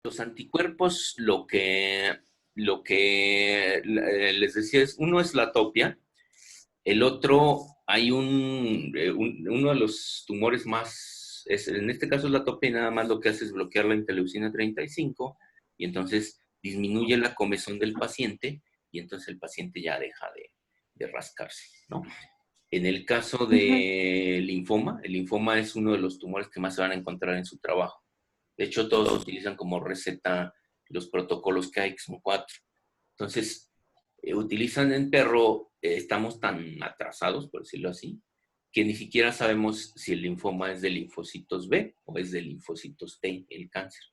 Los anticuerpos, les decía es, uno es la topia, el otro hay uno de los tumores más, en este caso es la topia y nada más lo que hace es bloquear la interleucina 35 y entonces disminuye la comezón del paciente y entonces el paciente ya deja de rascarse, ¿no? En el caso de linfoma, el linfoma es uno de los tumores que más se van a encontrar en su trabajo. De hecho, todos utilizan como receta los protocolos que hay, que son 4. Entonces, utilizan en perro, estamos tan atrasados, por decirlo así, que ni siquiera sabemos si el linfoma es de linfocitos B o es de linfocitos T, el cáncer.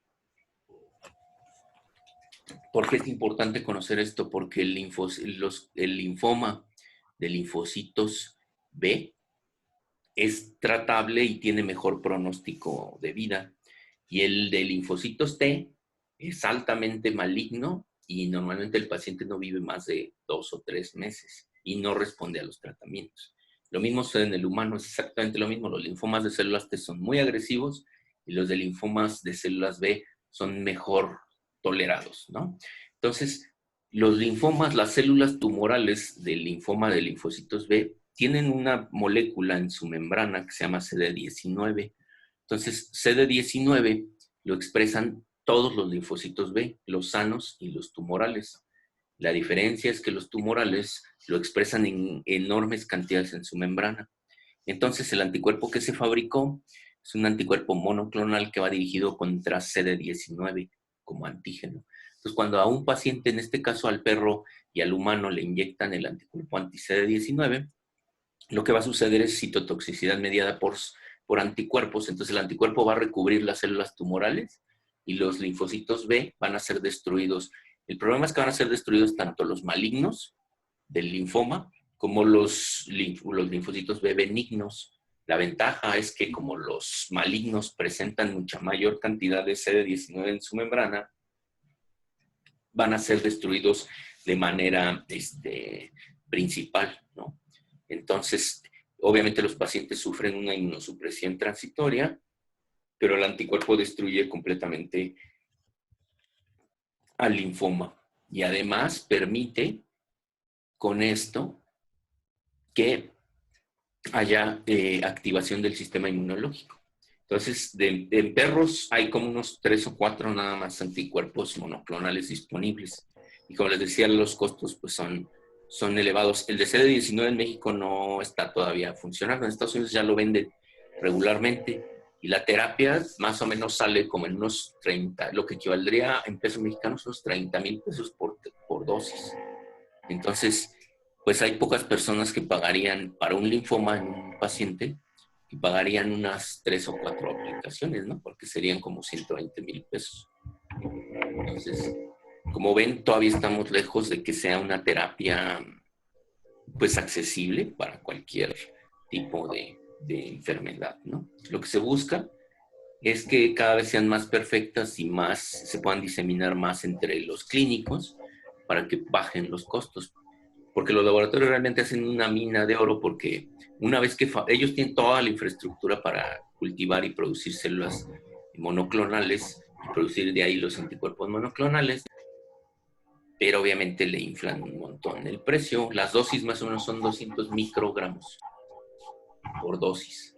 ¿Por qué es importante conocer esto? Porque el linfoma de linfocitos B es tratable y tiene mejor pronóstico de vida. Y el de linfocitos T es altamente maligno y normalmente el paciente no vive más de 2 o 3 meses y no responde a los tratamientos. Lo mismo sucede en el humano, es exactamente lo mismo. Los linfomas de células T son muy agresivos y los de linfomas de células B son mejor tolerados, ¿no? Entonces, los linfomas, las células tumorales del linfoma de linfocitos B tienen una molécula en su membrana que se llama CD19. Entonces, CD19 lo expresan todos los linfocitos B, los sanos y los tumorales. La diferencia es que los tumorales lo expresan en enormes cantidades en su membrana. Entonces, el anticuerpo que se fabricó es un anticuerpo monoclonal que va dirigido contra CD19 como antígeno. Entonces, cuando a un paciente, en este caso al perro y al humano, le inyectan el anticuerpo anti-CD19, lo que va a suceder es citotoxicidad mediada por anticuerpos. Entonces el anticuerpo va a recubrir las células tumorales y los linfocitos B van a ser destruidos. El problema es que van a ser destruidos tanto los malignos del linfoma como los linfocitos B benignos. La ventaja es que como los malignos presentan mucha mayor cantidad de CD19 en su membrana, van a ser destruidos de manera principal, ¿no? Entonces, obviamente los pacientes sufren una inmunosupresión transitoria, pero el anticuerpo destruye completamente al linfoma. Y además permite con esto que haya activación del sistema inmunológico. Entonces, en perros hay como unos 3 o 4 nada más anticuerpos monoclonales disponibles. Y como les decía, los costos pues son elevados. El de CD19 en México no está todavía funcionando. En Estados Unidos ya lo venden regularmente. Y la terapia más o menos sale como en unos 30, lo que equivaldría en pesos mexicanos unos 30,000 pesos por dosis. Entonces, pues hay pocas personas que pagarían para un linfoma en un paciente, que pagarían unas 3 o 4 aplicaciones, ¿no? Porque serían como 120,000 pesos. Entonces, como ven, todavía estamos lejos de que sea una terapia pues accesible para cualquier tipo de enfermedad, ¿no? Lo que se busca es que cada vez sean más perfectas y más se puedan diseminar más entre los clínicos para que bajen los costos. Porque los laboratorios realmente hacen una mina de oro porque una vez que ellos tienen toda la infraestructura para cultivar y producir células monoclonales y producir de ahí los anticuerpos monoclonales, pero obviamente le inflan un montón el precio. Las dosis más o menos son 200 microgramos por dosis.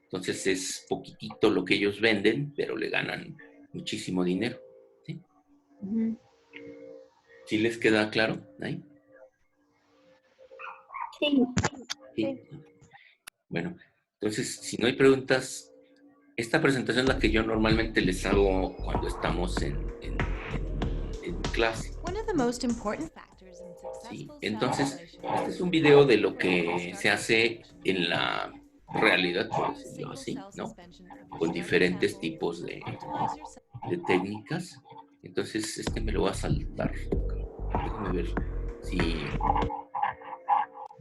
Entonces es poquitito lo que ellos venden, pero le ganan muchísimo dinero. ¿Sí? ¿Sí les queda claro ahí? Sí. Sí. Bueno, entonces, si no hay preguntas, esta presentación es la que yo normalmente les hago cuando estamos en clase. Sí, entonces, este es un video de lo que se hace en la realidad, por decirlo así, ¿no? Con diferentes tipos de técnicas. Entonces, me lo voy a saltar. Déjame ver si...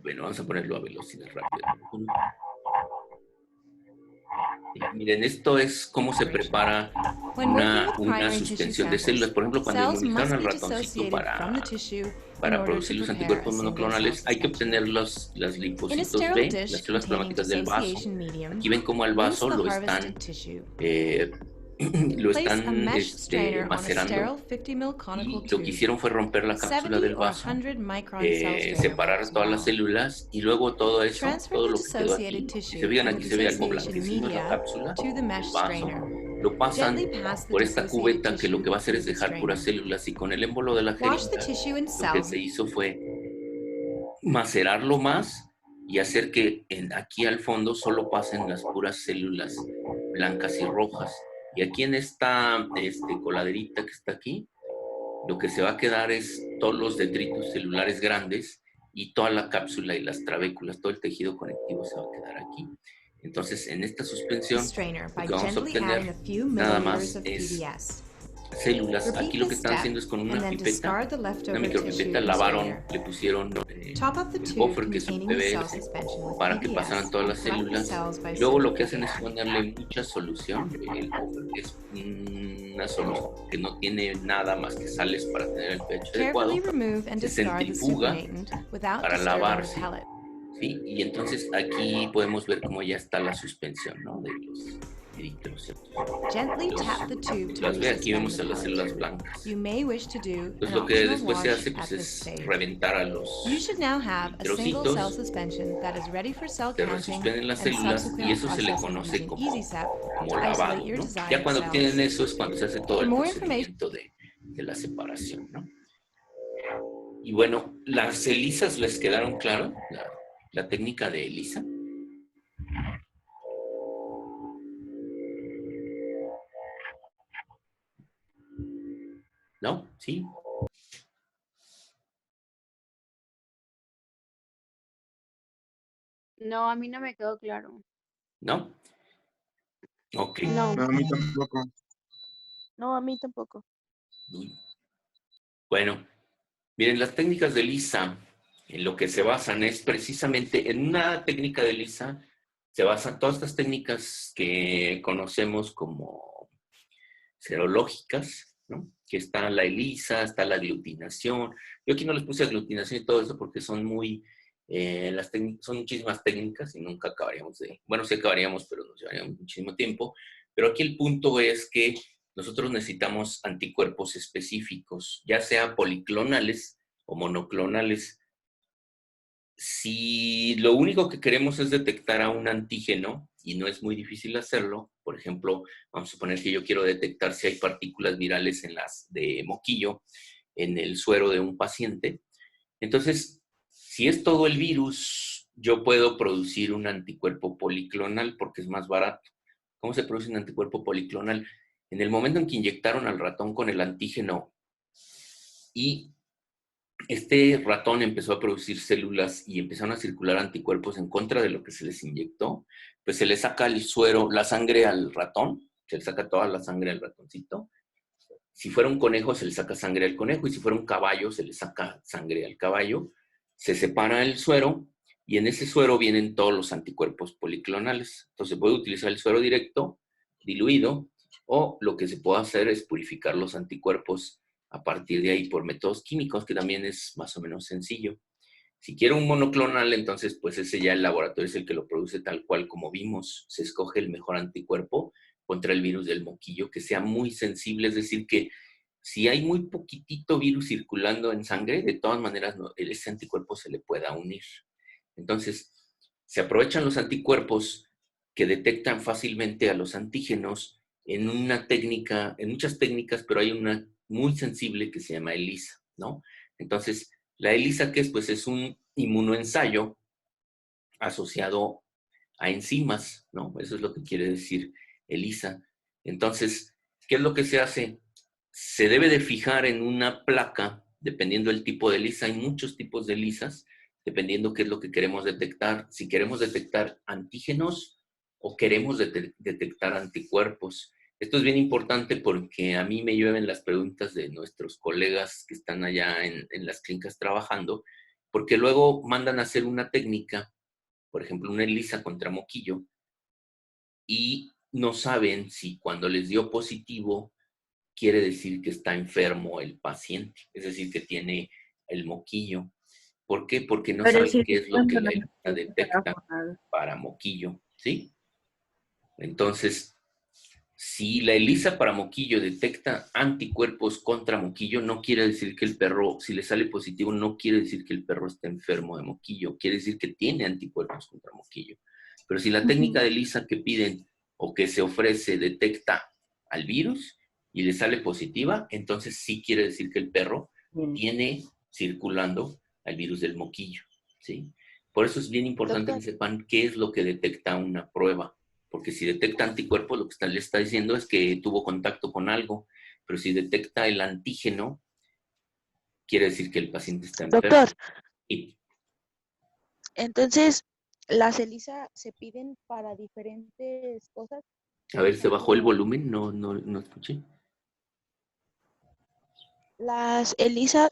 Bueno, vamos a ponerlo a velocidad rápida. Miren, esto es cómo se prepara una suspensión de células. Por ejemplo, cuando inmunizaron al ratoncito para producir los anticuerpos monoclonales, hay que obtener los linfocitos B, las células plasmáticas del vaso. Aquí ven cómo al vaso lo están lo Place a están mesh strainer on a macerando, sterile 50 ml conical y lo que tube. hicieron fue romper la cápsula 70 del or vaso, 100 micron cell strainer separar works todas las well. células y luego todo eso, Transfer todo the lo que quedó dissociated aquí, si se tissue fijan and the aquí se ve algo dissociation blanquecino en la media cápsula to the mesh del vaso, strainer. lo Gently pasan pass the por esta dissociated cubeta que lo tissue que va a hacer through es the dejar puras strainer. células y con el émbolo de la Wash the jeringa tissue in lo que cells. se hizo fue macerarlo más y hacer que aquí al fondo solo pasen las puras células blancas y rojas. Y aquí en esta coladerita que está aquí, lo que se va a quedar es todos los detritos celulares grandes y toda la cápsula y las trabéculas, todo el tejido conectivo se va a quedar aquí. Entonces, en esta The suspensión, strainer lo by que vamos a gently adding a obtener few nada milliliters más of es PBS. células. Aquí Repeat lo que this están step haciendo es con and una then pipeta, discard the una leftover tissue micropipeta, and lavaron, strainer. le pusieron Top up the el tube buffer que es un containing the cell PBS suspension with para que pasaran PBS todas and las collect the células. cells by Y luego lo que hacen centrifugation. es ponerle mucha solución. El buffer es una solución que no tiene nada más que sales para tener el pH Carefully adecuado. remove and Se discard the centrifuga supernatant without para disturbing the lavarse, pellet. ¿sí? Y entonces aquí podemos ver cómo ya está la suspensión, ¿no? De los eritrocitos. Gently tap the tube to Las ve, aquí resuspend vemos the a las pellet. células blancas. You may wish to do Entonces an lo que optional después se wash hace at pues, this es stage. reventar a los You should now have a single cell eritrocitos, suspension that is ready for cell se counting resuspenden las and células y subsequent eso se le processing conoce using como EasySep to lavado, isolate your ¿no? Ya desired cuando obtienen cells. eso es cuando se hace todo For el more information, procedimiento de la separación, ¿no? Y bueno, las ELISAs les quedaron claro, la técnica de ELISA. ¿No? ¿Sí? No, a mí no me quedó claro. ¿No? Ok. No, No, a mí tampoco. no, a mí tampoco. Uy. Bueno, miren, las técnicas de ELISA en lo que se basan es precisamente en una técnica de ELISA, se basan todas estas técnicas que conocemos como serológicas, ¿no? Que está la ELISA, está la aglutinación. Yo aquí no les puse aglutinación y todo eso porque son son muchísimas técnicas y nunca acabaríamos bueno, sí acabaríamos, pero nos llevaríamos muchísimo tiempo. Pero aquí el punto es que nosotros necesitamos anticuerpos específicos, ya sea policlonales o monoclonales. Si lo único que queremos es detectar a un antígeno, y no es muy difícil hacerlo, por ejemplo, vamos a suponer que yo quiero detectar si hay partículas virales en las de moquillo en el suero de un paciente, entonces, si es todo el virus, yo puedo producir un anticuerpo policlonal porque es más barato. ¿Cómo se produce un anticuerpo policlonal? En el momento en que inyectaron al ratón con el antígeno y este ratón empezó a producir células y empezaron a circular anticuerpos en contra de lo que se les inyectó, pues se le saca el suero, la sangre al ratón, se le saca toda la sangre al ratoncito. Si fuera un conejo, se le saca sangre al conejo, y si fuera un caballo, se le saca sangre al caballo. Se separa el suero y en ese suero vienen todos los anticuerpos policlonales. Entonces se puede utilizar el suero directo, diluido, o lo que se puede hacer es purificar los anticuerpos a partir de ahí por métodos químicos, que también es más o menos sencillo. Si quiero un monoclonal, entonces pues ese ya el laboratorio es el que lo produce tal cual como vimos. Se escoge el mejor anticuerpo contra el virus del moquillo, que sea muy sensible, es decir, que si hay muy poquitito virus circulando en sangre, de todas maneras ese anticuerpo se le pueda unir. Entonces, se aprovechan los anticuerpos que detectan fácilmente a los antígenos en una técnica, en muchas técnicas, pero hay una muy sensible que se llama ELISA, ¿no? Entonces, la ELISA, ¿qué es? Pues es un inmunoensayo asociado a enzimas, ¿no? Eso es lo que quiere decir ELISA. Entonces, ¿qué es lo que se hace? Se debe de fijar en una placa, dependiendo del tipo de ELISA. Hay muchos tipos de ELISAs, dependiendo qué es lo que queremos detectar. Si queremos detectar antígenos o queremos detectar anticuerpos. Esto es bien importante porque a mí me llueven las preguntas de nuestros colegas que están allá en las clínicas trabajando, porque luego mandan a hacer una técnica, por ejemplo, una ELISA contra moquillo, y no saben si cuando les dio positivo quiere decir que está enfermo el paciente, es decir, que tiene el moquillo. ¿Por qué? Porque no Pero saben si qué es lo que la ELISA para detecta jornada. para moquillo, ¿sí? Entonces, Si la ELISA para moquillo detecta anticuerpos contra moquillo, no quiere decir que el perro, si le sale positivo, no quiere decir que el perro esté enfermo de moquillo, quiere decir que tiene anticuerpos contra moquillo. Pero si la técnica de ELISA que piden o que se ofrece detecta al virus y le sale positiva, entonces sí quiere decir que el perro tiene circulando al virus del moquillo, ¿sí? Por eso es bien importante que Doctor, sepan qué es lo que detecta una prueba. Porque si detecta anticuerpos, lo que le está diciendo es que tuvo contacto con algo. Pero si detecta el antígeno, quiere decir que el paciente está enfermo. doctor, Y, entonces, ¿las ELISA se piden para diferentes cosas? a Por ver, se bajó el ejemplo, volumen, no escuché. las ELISA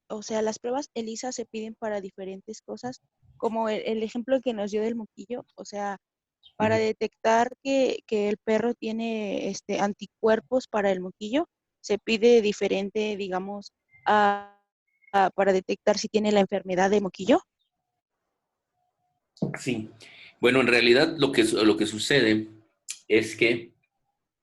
o sea, las pruebas ELISA se piden para diferentes cosas, como el ejemplo que nos dio del moquillo, o sea, para detectar que el perro tiene anticuerpos para el moquillo, se pide diferente, digamos, para detectar si tiene la enfermedad de moquillo. Sí. Bueno, en realidad lo que sucede es que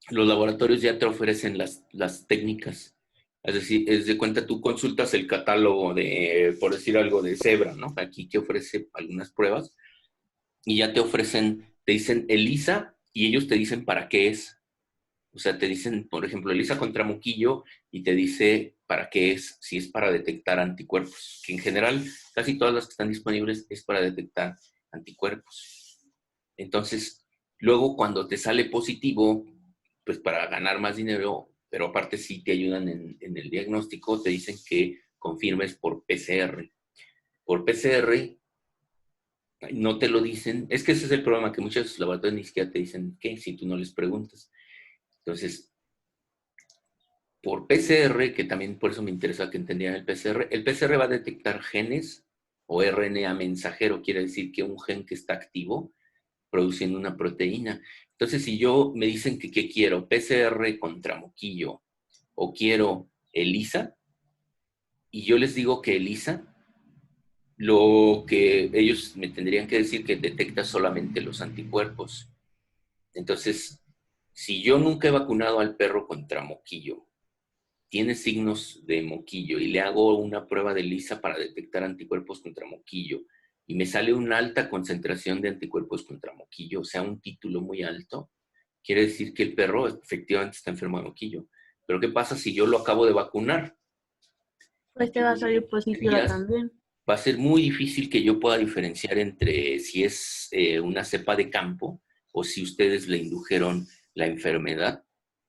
los laboratorios ya te ofrecen las técnicas. Es decir, es de cuenta, tú consultas el catálogo de, por decir algo, de Zebra, ¿no? Aquí que ofrece algunas pruebas y ya te ofrecen, te dicen ELISA y ellos te dicen para qué es. O sea, te dicen, por ejemplo, ELISA contra moquillo y te dice para qué es, si es para detectar anticuerpos, que en general casi todas las que están disponibles es para detectar anticuerpos. Entonces, luego cuando te sale positivo, pues para ganar más dinero, pero aparte sí te ayudan en el diagnóstico, te dicen que confirmes por PCR. Por PCR no te lo dicen. Es que ese es el problema, que muchos laboratorios ni siquiera te dicen qué, si tú no les preguntas. Entonces, por PCR, que también por eso me interesa que entendieran el PCR va a detectar genes o RNA mensajero, quiere decir que un gen que está activo produciendo una proteína. Entonces, si yo me dicen que qué quiero, PCR contra moquillo o quiero ELISA, y yo les digo que ELISA, lo que ellos me tendrían que decir que detecta solamente los anticuerpos. Entonces, si yo nunca he vacunado al perro contra moquillo, tiene signos de moquillo y le hago una prueba de ELISA para detectar anticuerpos contra moquillo y me sale una alta concentración de anticuerpos contra moquillo, o sea, un título muy alto, quiere decir que el perro efectivamente está enfermo de moquillo. Pero ¿qué pasa si yo lo acabo de vacunar? Pues te va a Y salir positiva días también. va a ser muy difícil que yo pueda diferenciar entre si es una cepa de campo o si ustedes le indujeron la enfermedad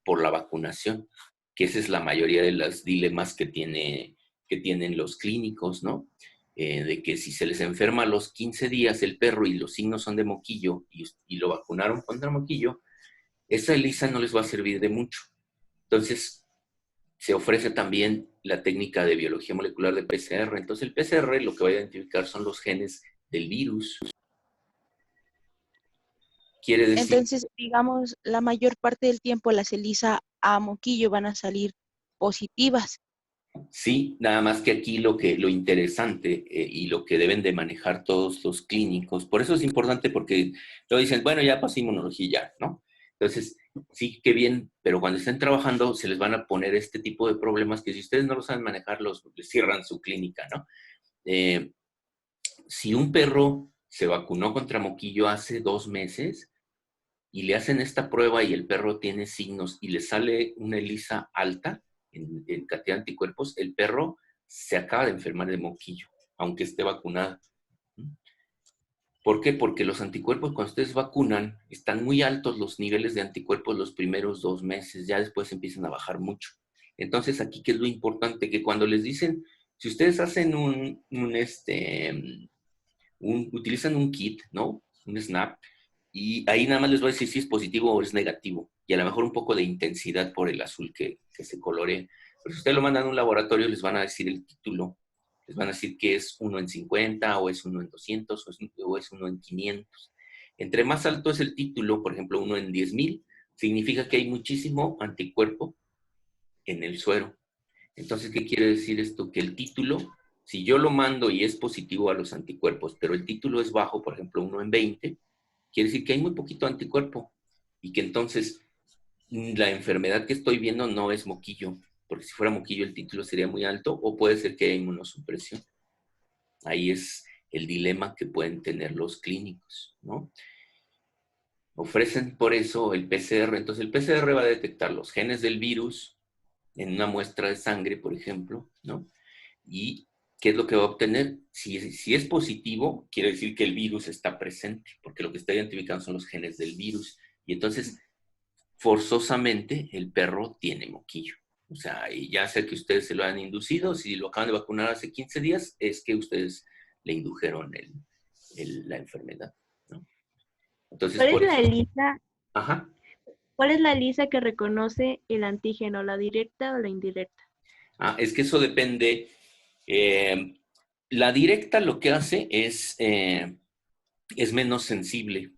por la vacunación, que esa es la mayoría de los dilemas que tienen los clínicos, ¿no? De que si se les enferma a los 15 días el perro y los signos son de moquillo y lo vacunaron contra moquillo, esa ELISA no les va a servir de mucho. Entonces, se ofrece también la técnica de biología molecular de PCR. Entonces, el PCR lo que va a identificar son los genes del virus. Quiere decir, Entonces, digamos, la mayor parte del tiempo las ELISA a moquillo van a salir positivas. sí, nada más que aquí lo interesante y lo que deben de manejar todos los clínicos, por eso es importante porque lo dicen, bueno, ya pasó inmunología, ya, ¿no? Entonces, sí, qué bien, pero cuando estén trabajando se les van a poner este tipo de problemas que si ustedes no lo saben manejar, les cierran su clínica, ¿no? Eh, si un perro se vacunó contra moquillo hace 2 meses y le hacen esta prueba y el perro tiene signos y le sale una ELISA alta en cantidad de anticuerpos, el perro se acaba de enfermar de moquillo, aunque esté vacunado. ¿Por qué? Porque los anticuerpos, cuando ustedes vacunan, están muy altos los niveles de anticuerpos los primeros 2 meses, ya después empiezan a bajar mucho. Entonces, aquí, ¿qué es lo importante? Que cuando les dicen, si ustedes hacen utilizan un kit, ¿no? Un SNAP, y ahí nada más les voy a decir si es positivo o es negativo, y a lo mejor un poco de intensidad por el azul que se colore. Pero si ustedes lo mandan a un laboratorio, les van a decir el título, les van a decir que es 1 en 50, o es 1 en 200, o es 1 en 500. Entre más alto es el título, por ejemplo, 1 en 10,000, significa que hay muchísimo anticuerpo en el suero. Entonces, ¿qué quiere decir esto? Que el título, si yo lo mando y es positivo a los anticuerpos, pero el título es bajo, por ejemplo, 1 en 20, quiere decir que hay muy poquito anticuerpo y que entonces La enfermedad que estoy viendo no es moquillo, porque si fuera moquillo el título sería muy alto, o puede ser que haya inmunosupresión. Ahí es el dilema que pueden tener los clínicos, ¿no? Ofrecen por eso el PCR. Entonces el PCR va a detectar los genes del virus en una muestra de sangre, por ejemplo, ¿no? Y ¿qué es lo que va a obtener? Si es positivo, quiere decir que el virus está presente, porque lo que está identificando son los genes del virus. Y entonces, forzosamente, el perro tiene moquillo. O sea, y ya sea que ustedes se lo han inducido, si lo acaban de vacunar hace 15 días, es que ustedes le indujeron la enfermedad, ¿no? Entonces, ¿Cuál es por la eso. ELISA? Ajá. ¿Cuál es la ELISA que reconoce el antígeno, la directa o la indirecta? Es que eso depende. La directa lo que hace es menos sensible.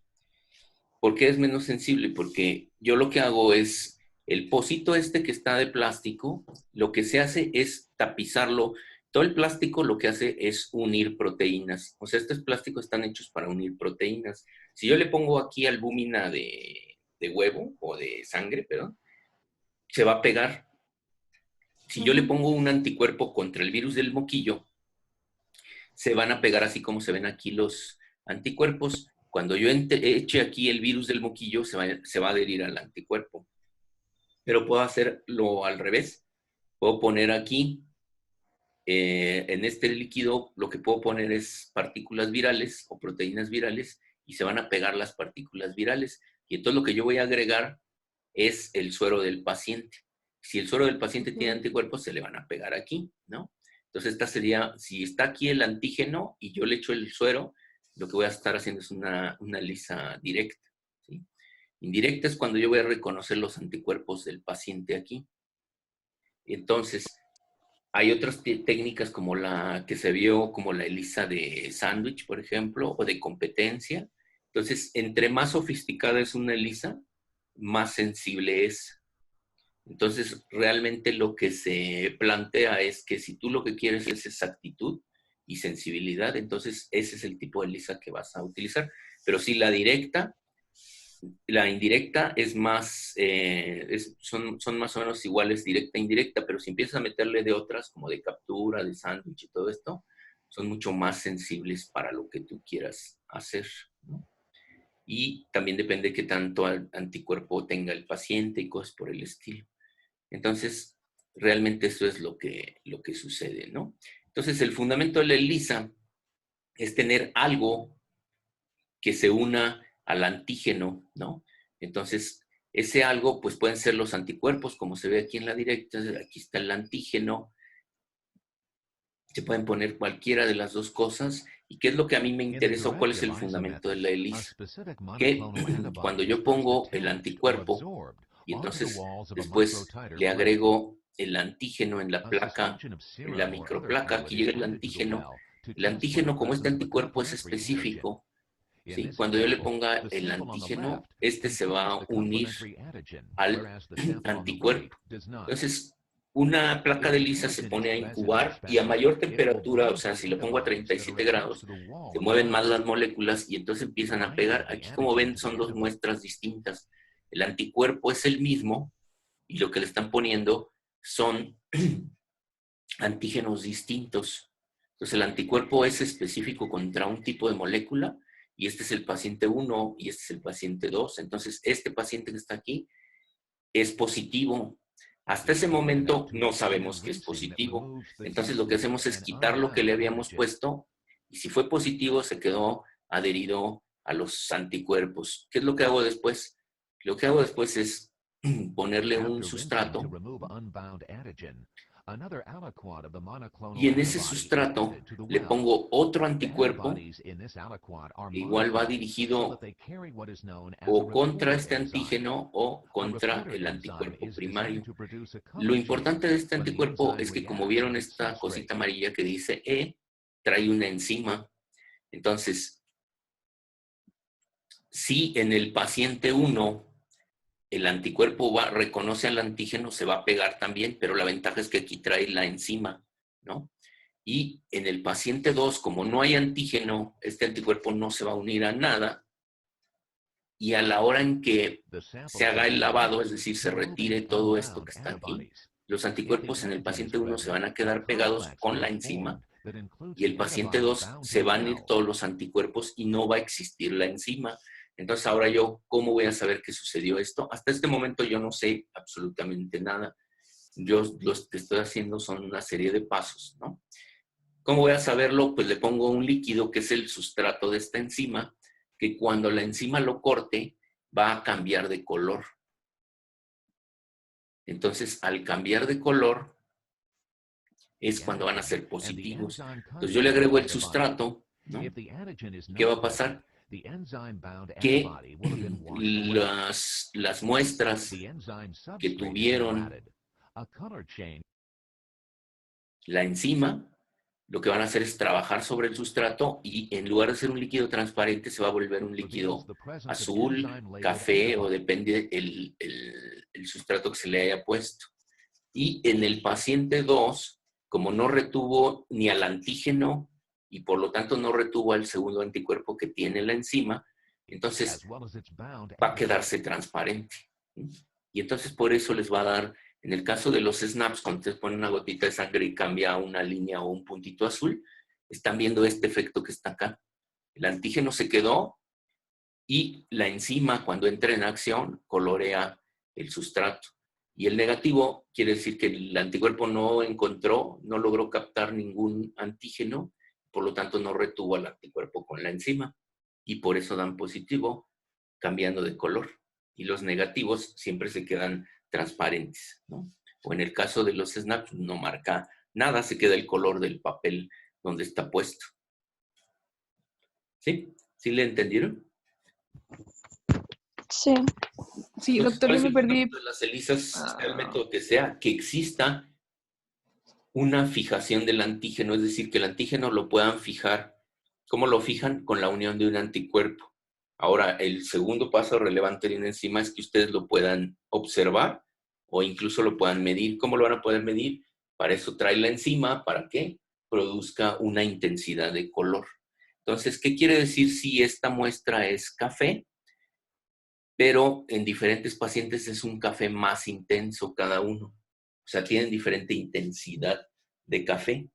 ¿Por qué es menos sensible? Porque yo lo que hago es, el pocito este que está de plástico, lo que se hace es tapizarlo. Todo el plástico lo que hace es unir proteínas. O sea, estos plásticos están hechos para unir proteínas. Si yo le pongo aquí albúmina de huevo o de sangre, perdón, se va a pegar. Si yo le Ujú. pongo un anticuerpo contra el virus del moquillo, se van a pegar así como se ven aquí los anticuerpos. Cuando yo eche aquí el virus del moquillo, se va a adherir al anticuerpo. Pero puedo hacerlo al revés. Puedo poner aquí, en este líquido, lo que puedo poner es partículas virales o proteínas virales y se van a pegar las partículas virales. Y entonces lo que yo voy a agregar es el suero del paciente. Si el suero del paciente tiene Ujú. anticuerpos, se le van a pegar aquí, ¿no? Entonces esta sería, si está aquí el antígeno y yo le echo el suero, lo que voy a estar haciendo es una lisa directa, ¿sí? Indirecta es cuando yo voy a reconocer los anticuerpos del paciente aquí. Entonces, hay otras técnicas como la que se vio, como la ELISA de sándwich, por ejemplo, o de competencia. Entonces, entre más sofisticada es una ELISA, más sensible es. Entonces, realmente lo que se plantea es que si tú lo que quieres es exactitud y sensibilidad, entonces ese es el tipo de ELISA que vas a utilizar. Pero si la indirecta es más, son más o menos iguales directa e indirecta, pero si empiezas a meterle de otras, como de captura, de sándwich y todo esto, son mucho más sensibles para lo que tú quieras hacer, ¿no? Y también depende qué tanto anticuerpo tenga el paciente y cosas por el estilo. Entonces, realmente eso es lo que sucede, ¿no? Entonces, el fundamento de la ELISA es tener algo que se una al antígeno, ¿no? Entonces, ese algo, pues pueden ser los anticuerpos, como se ve aquí en la directa, aquí está el antígeno, se pueden poner cualquiera de las dos cosas. ¿Y qué es lo que a mí me interesa o cuál es el fundamento de la ELISA? Que cuando yo pongo el anticuerpo y entonces después le agrego el antígeno en la placa, en la microplaca, aquí llega el antígeno como este anticuerpo es específico, ¿sí? Cuando yo le ponga el antígeno, este se va a unir al anticuerpo. Entonces, una placa de ELISA se pone a incubar y a mayor temperatura, o sea, si le pongo a 37 grados, se mueven más las moléculas y entonces empiezan a pegar. Aquí, como ven, son dos muestras distintas. El anticuerpo es el mismo y lo que le están poniendo son antígenos distintos. Entonces, el anticuerpo es específico contra un tipo de molécula y este es el paciente 1 y este es el paciente 2. Entonces, este paciente que está aquí es positivo. Hasta ese momento no sabemos que es positivo. Entonces, lo que hacemos es quitar lo que le habíamos puesto y si fue positivo se quedó adherido a los anticuerpos. ¿Qué es lo que hago después? Lo que hago después es ponerle un sustrato y en ese sustrato le pongo otro anticuerpo, igual va dirigido o contra este antígeno o contra el anticuerpo primario. Lo importante de este anticuerpo es que, como vieron esta cosita amarilla que dice E, trae una enzima. Entonces, si en el paciente 1 el anticuerpo reconoce al antígeno, se va a pegar también, pero la ventaja es que aquí trae la enzima, ¿no? Y en el paciente 2, como no hay antígeno, este anticuerpo no se va a unir a nada y a la hora en que se haga el lavado, es decir, se retire todo esto que está aquí, los anticuerpos en el paciente 1 se van a quedar pegados con la enzima y el paciente 2 se van a ir todos los anticuerpos y no va a existir la enzima. Entonces ahora yo, ¿cómo voy a saber que sucedió esto? Hasta este momento yo no sé absolutamente nada. Yo los que estoy haciendo son una serie de pasos, ¿no? ¿Cómo voy a saberlo? Pues le pongo un líquido que es el sustrato de esta enzima, que cuando la enzima lo corte va a cambiar de color. Entonces, al cambiar de color es cuando van a ser positivos. Entonces yo le agrego el sustrato, ¿no? ¿Qué va a pasar? Que las muestras que tuvieron la enzima, lo que van a hacer es trabajar sobre el sustrato y en lugar de ser un líquido transparente se va a volver un líquido azul, café o depende el sustrato que se le haya puesto. Y en el paciente 2, como no retuvo ni al antígeno y por lo tanto no retuvo al segundo anticuerpo que tiene la enzima, entonces va a quedarse transparente. Y entonces por eso les va a dar, en el caso de los SNAPs, cuando ustedes ponen una gotita de sangre y cambia a una línea o un puntito azul, están viendo este efecto que está acá. El antígeno se quedó y la enzima, cuando entra en acción, colorea el sustrato. Y el negativo quiere decir que el anticuerpo no encontró, no logró captar ningún antígeno, por lo tanto no retuvo al anticuerpo con la enzima. Y por eso dan positivo, cambiando de color. Y los negativos siempre se quedan transparentes, ¿no? O en el caso de los snaps, no marca nada, se queda el color del papel donde está puesto. ¿Sí? ¿Sí le entendieron? Sí. Sí, Entonces, doctor, ¿cuál yo es me el perdí. método de las ELISAs, sea el método que sea, que exista una fijación del antígeno, es decir, que el antígeno lo puedan fijar. ¿Cómo lo fijan? Con la unión de un anticuerpo. Ahora, el segundo paso relevante de una enzima es que ustedes lo puedan observar o incluso lo puedan medir. ¿Cómo lo van a poder medir? Para eso trae la enzima, ¿para qué? Produzca una intensidad de color. Entonces, ¿qué quiere decir si esta muestra es café? Pero en diferentes pacientes es un café más intenso cada uno. O sea, tienen diferente intensidad de café,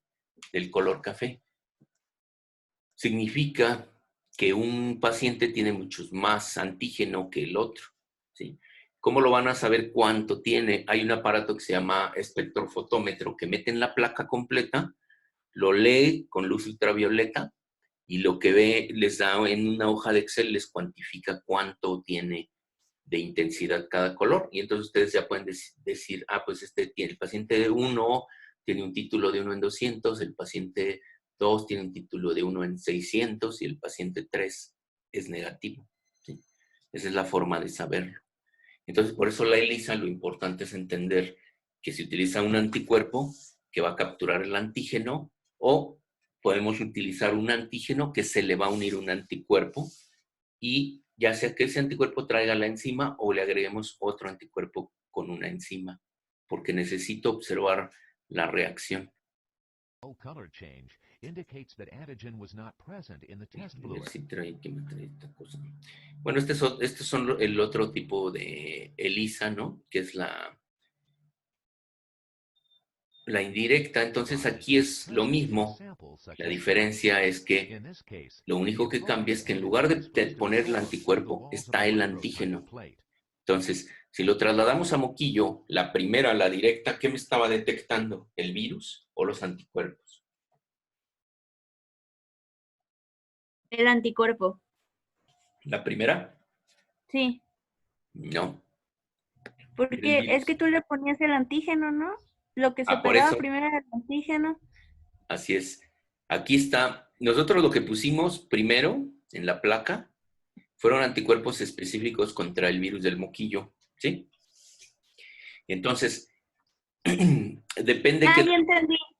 del color café. Significa que un paciente tiene muchos más antígeno que el otro, ¿sí? ¿Cómo lo van a saber cuánto tiene? Hay un aparato que se llama espectrofotómetro que mete en la placa completa, lo lee con luz ultravioleta y lo que ve les da en una hoja de Excel, les cuantifica cuánto tiene de intensidad cada color. Y entonces ustedes ya pueden decir, pues el paciente 1 tiene un título de 1 en 200, el paciente 2 tiene un título de 1 en 600 y el paciente 3 es negativo, ¿sí? Esa es la forma de saberlo. Entonces, por eso la ELISA, lo importante es entender que se utiliza un anticuerpo que va a capturar el antígeno o podemos utilizar un antígeno que se le va a unir un anticuerpo y ya sea que ese anticuerpo traiga la enzima o le agreguemos otro anticuerpo con una enzima, porque necesito observar la reacción. A ver si trae, ¿qué me trae esta cosa? Bueno, estos son el otro tipo de ELISA, ¿no? Que es la indirecta. Entonces aquí es lo mismo. La diferencia es que lo único que cambia es que en lugar de poner el anticuerpo, está el antígeno. Entonces, si lo trasladamos a moquillo, la primera, la directa, ¿qué me estaba detectando? ¿El virus o los anticuerpos? El anticuerpo. ¿La primera? Sí, No. porque es que tú le ponías el antígeno, ¿no? Lo que se Por pegaba eso. primero era el antígeno. Así es. Aquí está. Nosotros lo que pusimos primero en la placa fueron anticuerpos específicos contra el virus del moquillo, ¿sí? Entonces, depende que...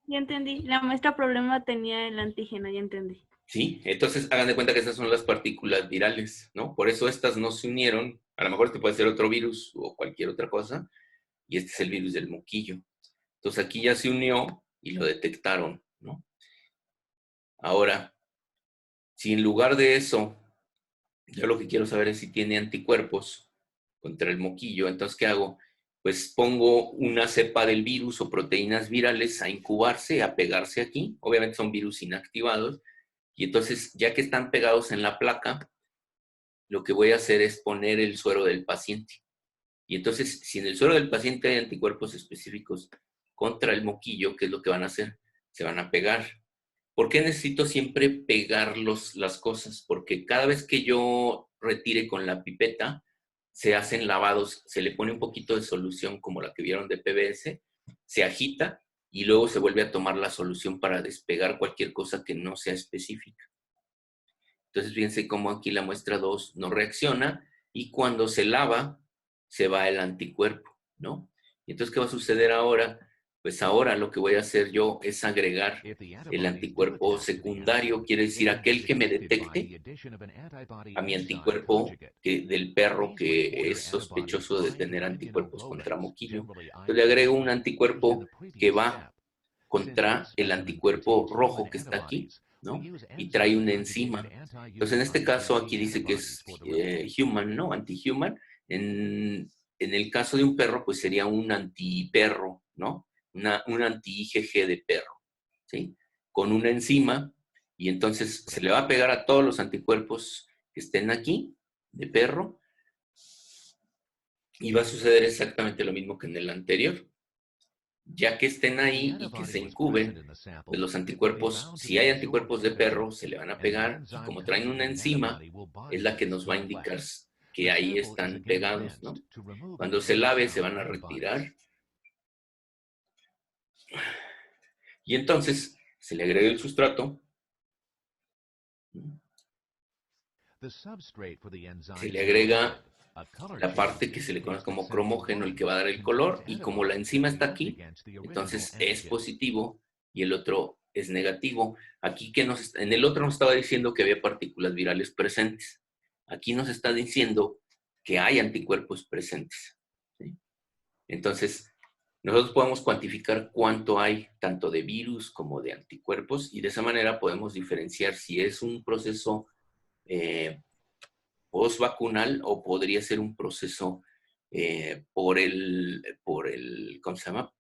Ya entendí. La muestra problema tenía el antígeno, ya entendí. Sí, entonces hagan de cuenta que esas son las partículas virales, ¿no? Por eso estas no se unieron. A lo mejor este puede ser otro virus o cualquier otra cosa. Y este es el virus del moquillo. Entonces aquí ya se unió y lo detectaron, ¿no? Ahora, si en lugar de eso Yo lo que quiero saber es si tiene anticuerpos contra el moquillo. Entonces, ¿qué hago? Pues pongo una cepa del virus o proteínas virales a incubarse, a pegarse aquí. Obviamente son virus inactivados. Y entonces, ya que están pegados en la placa, lo que voy a hacer es poner el suero del paciente. Y entonces, si en el suero del paciente hay anticuerpos específicos contra el moquillo, ¿qué es lo que van a hacer? Se van a pegar. ¿Por qué necesito siempre pegar las cosas? Porque cada vez que yo retire con la pipeta, se hacen lavados, se le pone un poquito de solución como la que vieron de PBS, se agita y luego se vuelve a tomar la solución para despegar cualquier cosa que no sea específica. Entonces, fíjense cómo aquí la muestra 2 no reacciona y cuando se lava, se va el anticuerpo, ¿no? Y entonces, ¿qué va a suceder ahora? Pues ahora lo que voy a hacer yo es agregar el anticuerpo secundario, quiere decir aquel que me detecte a mi anticuerpo del perro que es sospechoso de tener anticuerpos contra moquillo. Entonces le agrego un anticuerpo que va contra el anticuerpo rojo que está aquí, ¿no? Y trae una enzima. Entonces, en este caso, aquí dice que es human, ¿no? Anti-human. En el caso de un perro, pues sería un antiperro, ¿no? Un anti-IgG de perro, ¿sí? Con una enzima, y entonces se le va a pegar a todos los anticuerpos que estén aquí, de perro, y va a suceder exactamente lo mismo que en el anterior. Ya que estén ahí y que se incuben, pues los anticuerpos, si hay anticuerpos de perro, se le van a pegar y como traen una enzima, es la que nos va a indicar que ahí están pegados, ¿no? Cuando se lave, se van a retirar y entonces se le agrega el sustrato, se le agrega la parte que se le conoce como cromógeno, el que va a dar el color, y como la enzima está aquí, entonces es positivo y el otro es negativo. Aquí en el otro nos estaba diciendo que había partículas virales presentes. Aquí nos está diciendo que hay anticuerpos presentes, ¿sí? Entonces, nosotros podemos cuantificar cuánto hay tanto de virus como de anticuerpos y de esa manera podemos diferenciar si es un proceso post-vacunal o podría ser un proceso por el, ¿cómo se llama?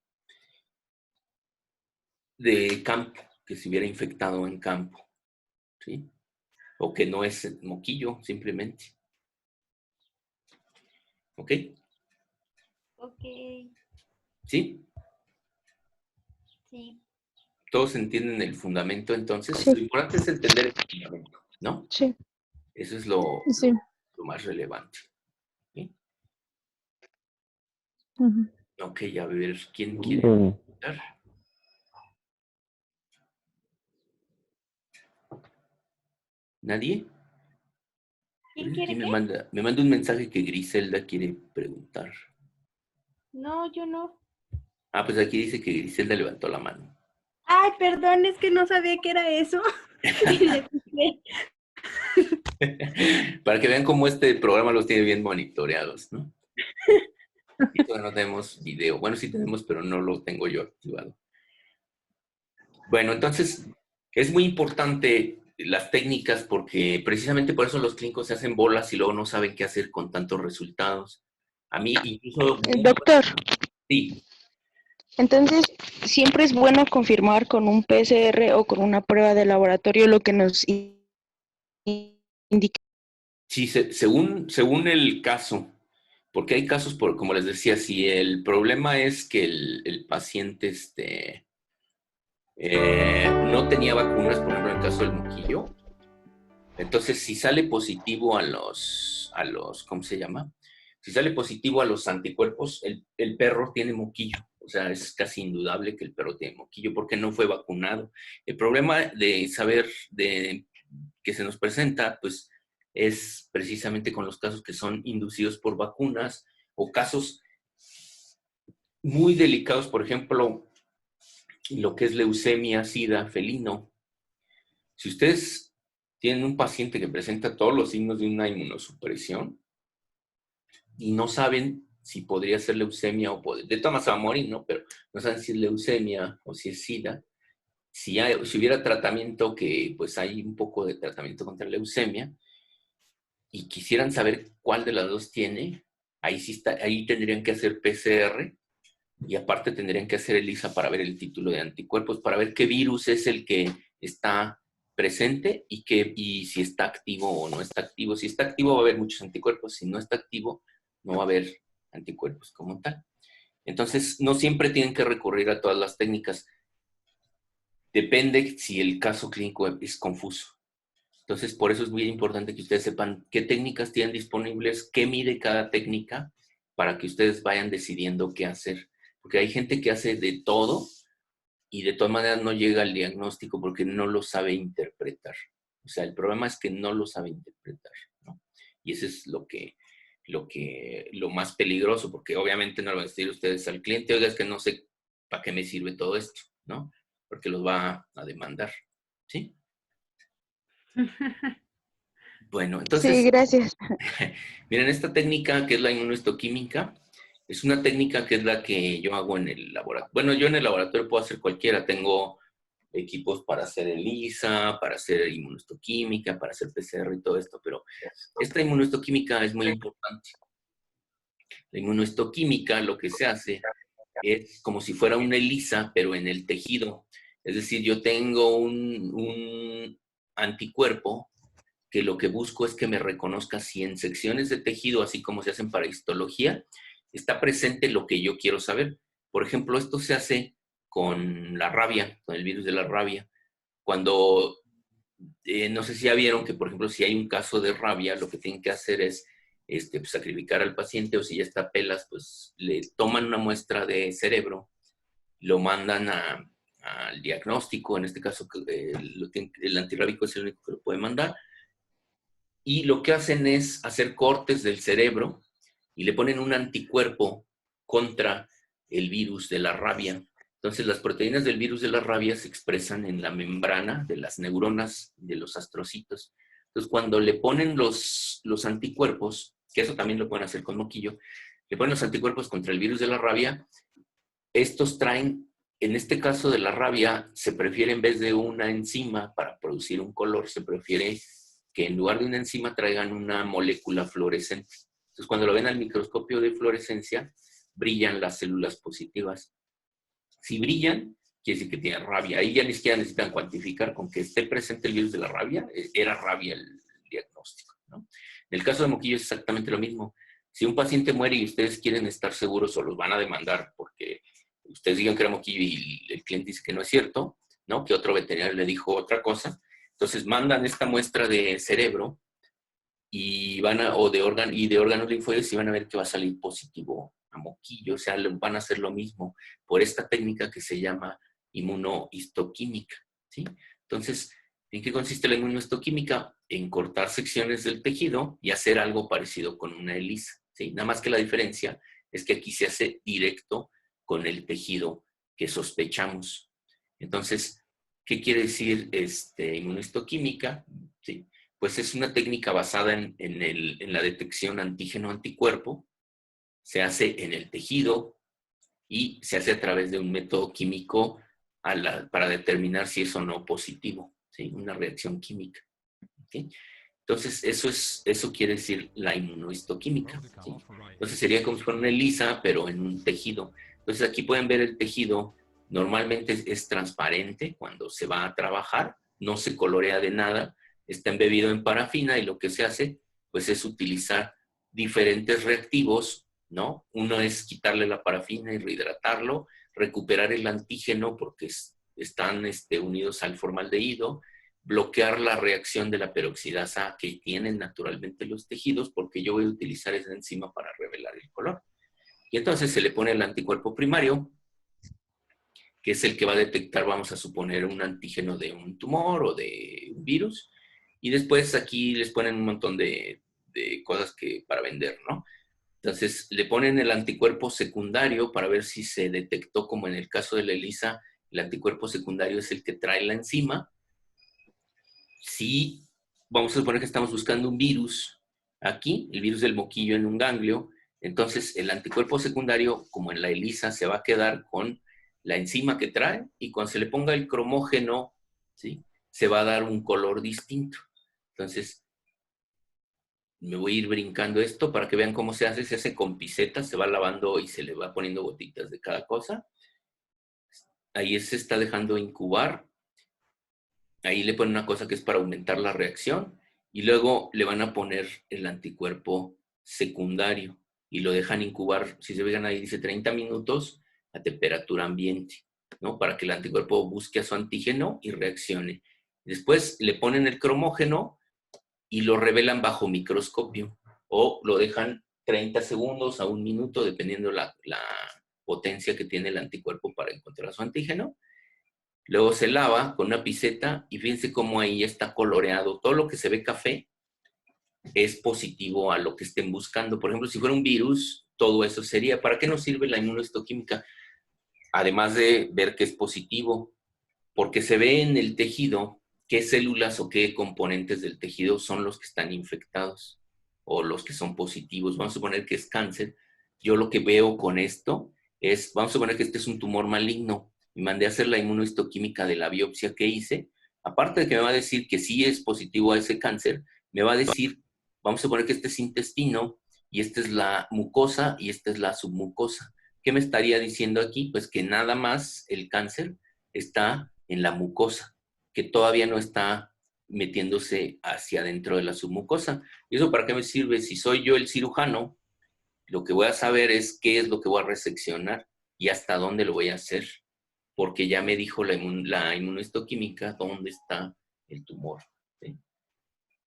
De campo, que se hubiera infectado en campo, ¿sí? O que no es moquillo, simplemente. ¿Ok? Ok, ¿Sí? sí. ¿Todos entienden el fundamento entonces? Sí, Lo importante es entender el fundamento, ¿no? sí, Eso es sí. lo más relevante. ¿Sí? Ujú. Ok, a ver, ¿quién quiere preguntar? ¿Nadie? ¿Quién Aquí quiere qué? me manda un mensaje que Griselda quiere preguntar. No, yo no. Ah, pues aquí dice que Griselda levantó la mano. Ay, perdón, es que no sabía que era eso. Y le piqué. Para que vean cómo este programa los tiene bien monitoreados, ¿no? Y todavía no tenemos video. Bueno, sí tenemos, pero no lo tengo yo activado. Bueno, entonces es muy importante las técnicas porque precisamente por eso los clínicos se hacen bolas y luego no saben qué hacer con tantos resultados. A mí incluso... Doctor, Sí, entonces siempre es bueno confirmar con un PCR o con una prueba de laboratorio lo que nos indica. sí, según el caso, porque hay casos, como les decía, si el problema es que el paciente no tenía vacunas, por ejemplo, en el caso del moquillo, entonces si sale positivo ¿cómo se llama? Si sale positivo a los anticuerpos, el perro tiene moquillo. O sea, es casi indudable que el perro tiene moquillo porque no fue vacunado. El problema de saber que se nos presenta, pues, es precisamente con los casos que son inducidos por vacunas o casos muy delicados, por ejemplo, lo que es leucemia, sida, felino. Si ustedes tienen un paciente que presenta todos los signos de una inmunosupresión y no saben si podría ser leucemia o de todas maneras va a morir, ¿no? Pero no saben si es leucemia o si es sida. Si hubiera tratamiento, que pues hay un poco de tratamiento contra leucemia, y quisieran saber cuál de las dos tiene, ahí sí está, ahí tendrían que hacer PCR y aparte tendrían que hacer ELISA para ver el título de anticuerpos, para ver qué virus es el que está presente y si está activo o no está activo. Si está activo va a haber muchos anticuerpos, si no está activo no va a haber anticuerpos como tal. Entonces, no siempre tienen que recurrir a todas las técnicas. Depende si el caso clínico es confuso. Entonces, por eso es muy importante que ustedes sepan qué técnicas tienen disponibles, qué mide cada técnica, para que ustedes vayan decidiendo qué hacer. Porque hay gente que hace de todo y de todas maneras no llega al diagnóstico porque no lo sabe interpretar. O sea, el problema es que no lo sabe interpretar, ¿no? Y eso es lo más peligroso, porque obviamente no lo van a decir ustedes al cliente, oiga, es que no sé para qué me sirve todo esto, ¿no? Porque los va a demandar, ¿sí? Bueno, Sí, entonces, gracias. miren, esta técnica que es la inmunohistoquímica, es una técnica que es la que yo hago en el laboratorio. Bueno, yo en el laboratorio puedo hacer cualquiera. Tengo equipos para hacer ELISA, para hacer inmunohistoquímica, para hacer PCR y todo esto, pero esta inmunohistoquímica es muy importante. La inmunohistoquímica lo que se hace es como si fuera una ELISA, pero en el tejido. Es decir, yo tengo un anticuerpo que lo que busco es que me reconozca si en secciones de tejido, así como se hacen para histología, está presente lo que yo quiero saber. Por ejemplo, esto se hace con la rabia, con el virus de la rabia. Cuando, no sé si ya vieron que, por ejemplo, si hay un caso de rabia, lo que tienen que hacer es pues, sacrificar al paciente, o si ya está pelas, pues le toman una muestra de cerebro, lo mandan al diagnóstico, en este caso el antirrábico es el único que lo puede mandar, y lo que hacen es hacer cortes del cerebro y le ponen un anticuerpo contra el virus de la rabia. Entonces, las proteínas del virus de la rabia se expresan en la membrana de las neuronas de los astrocitos. Entonces, cuando le ponen los anticuerpos, que eso también lo pueden hacer con moquillo, le ponen los anticuerpos contra el virus de la rabia, estos traen, en este caso de la rabia, se prefiere en vez de una enzima para producir un color, se prefiere que en lugar de una enzima traigan una molécula fluorescente. Entonces, cuando lo ven al microscopio de fluorescencia, brillan las células positivas. Si brillan, quiere decir que tienen rabia. Ahí ya ni siquiera necesitan cuantificar con que esté presente el virus de la rabia. Era rabia el diagnóstico, ¿no? En el caso de moquillo es exactamente lo mismo. Si un paciente muere y ustedes quieren estar seguros o los van a demandar porque ustedes digan que era moquillo y el cliente dice que no es cierto, ¿no? Que otro veterinario le dijo otra cosa. Entonces mandan esta muestra de cerebro y o de órganos linfoides y van a ver que va a salir positivo a moquillo. O sea, van a hacer lo mismo por esta técnica que se llama inmunohistoquímica, ¿sí? Entonces, ¿en qué consiste la inmunohistoquímica? En cortar secciones del tejido y hacer algo parecido con una ELISA, ¿sí? Nada más que la diferencia es que aquí se hace directo con el tejido que sospechamos. Entonces, ¿qué quiere decir inmunohistoquímica? ¿Sí? Pues es una técnica basada en la detección antígeno-anticuerpo. Se hace en el tejido y se hace a través de un método químico para determinar si es o no positivo, ¿sí? Una reacción química, ¿okay? Entonces, eso quiere decir la inmunohistoquímica, ¿sí? Entonces, sería como si fuera una ELISA, pero en un tejido. Entonces, aquí pueden ver el tejido. Normalmente es transparente cuando se va a trabajar, no se colorea de nada, está embebido en parafina y lo que se hace, pues, es utilizar diferentes reactivos, ¿no? Uno es quitarle la parafina y rehidratarlo, recuperar el antígeno porque están unidos al formaldehído, bloquear la reacción de la peroxidasa que tienen naturalmente los tejidos, porque yo voy a utilizar esa enzima para revelar el color. Y entonces se le pone el anticuerpo primario, que es el que va a detectar, vamos a suponer, un antígeno de un tumor o de un virus, y después aquí les ponen un montón de cosas para vender, ¿no? Entonces le ponen el anticuerpo secundario para ver si se detectó, como en el caso de la ELISA, el anticuerpo secundario es el que trae la enzima. Si vamos a suponer que estamos buscando un virus aquí, el virus del moquillo en un ganglio, entonces el anticuerpo secundario, como en la ELISA, se va a quedar con la enzima que trae y cuando se le ponga el cromógeno, ¿sí? Se va a dar un color distinto. Entonces, Me voy a ir brincando esto para que vean cómo se hace con pisetas, se va lavando y se le va poniendo gotitas de cada cosa. Ahí se está dejando incubar. Ahí le ponen una cosa que es para aumentar la reacción y luego le van a poner el anticuerpo secundario y lo dejan incubar, si se fijan ahí dice 30 minutos a temperatura ambiente, ¿no? Para que el anticuerpo busque a su antígeno y reaccione. Después le ponen el cromógeno y lo revelan bajo microscopio o lo dejan 30 segundos a un minuto, dependiendo la potencia que tiene el anticuerpo para encontrar su antígeno. Luego se lava con una piseta y fíjense cómo ahí está coloreado. Todo lo que se ve café es positivo a lo que estén buscando. Por ejemplo, si fuera un virus, todo eso sería. ¿Para qué nos sirve la inmunohistoquímica? Además de ver que es positivo, porque se ve en el tejido qué células o qué componentes del tejido son los que están infectados o los que son positivos. Vamos a suponer que es cáncer. Yo lo que veo con esto es, vamos a suponer que este es un tumor maligno y mandé a hacer la inmunohistoquímica de la biopsia que hice. Aparte de que me va a decir que sí es positivo a ese cáncer, me va a decir, vamos a suponer que este es intestino y esta es la mucosa y esta es la submucosa. ¿Qué me estaría diciendo aquí? Pues que nada más el cáncer está en la mucosa, que todavía no está metiéndose hacia adentro de la submucosa. ¿Y eso para qué me sirve? Si soy yo el cirujano, lo que voy a saber es qué es lo que voy a reseccionar y hasta dónde lo voy a hacer, porque ya me dijo la inmunohistoquímica dónde está el tumor, ¿sí?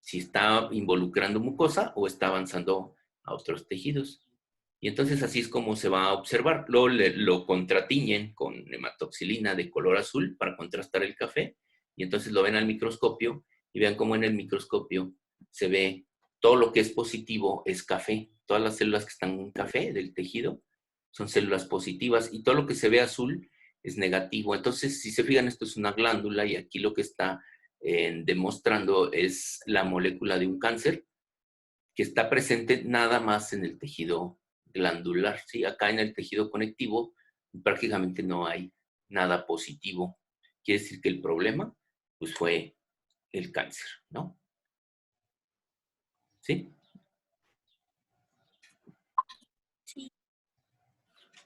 Si está involucrando mucosa o está avanzando a otros tejidos. Y entonces así es como se va a observar. Luego lo contratiñen con hematoxilina de color azul para contrastar el café. Y entonces lo ven al microscopio y vean cómo en el microscopio se ve todo lo que es positivo es café. Todas las células que están en café del tejido son células positivas y todo lo que se ve azul es negativo. Entonces, si se fijan, esto es una glándula y aquí lo que está demostrando es la molécula de un cáncer que está presente nada más en el tejido glandular, ¿sí? Acá en el tejido conectivo prácticamente no hay nada positivo. Quiere decir que el problema pues fue el cáncer, ¿no? ¿Sí?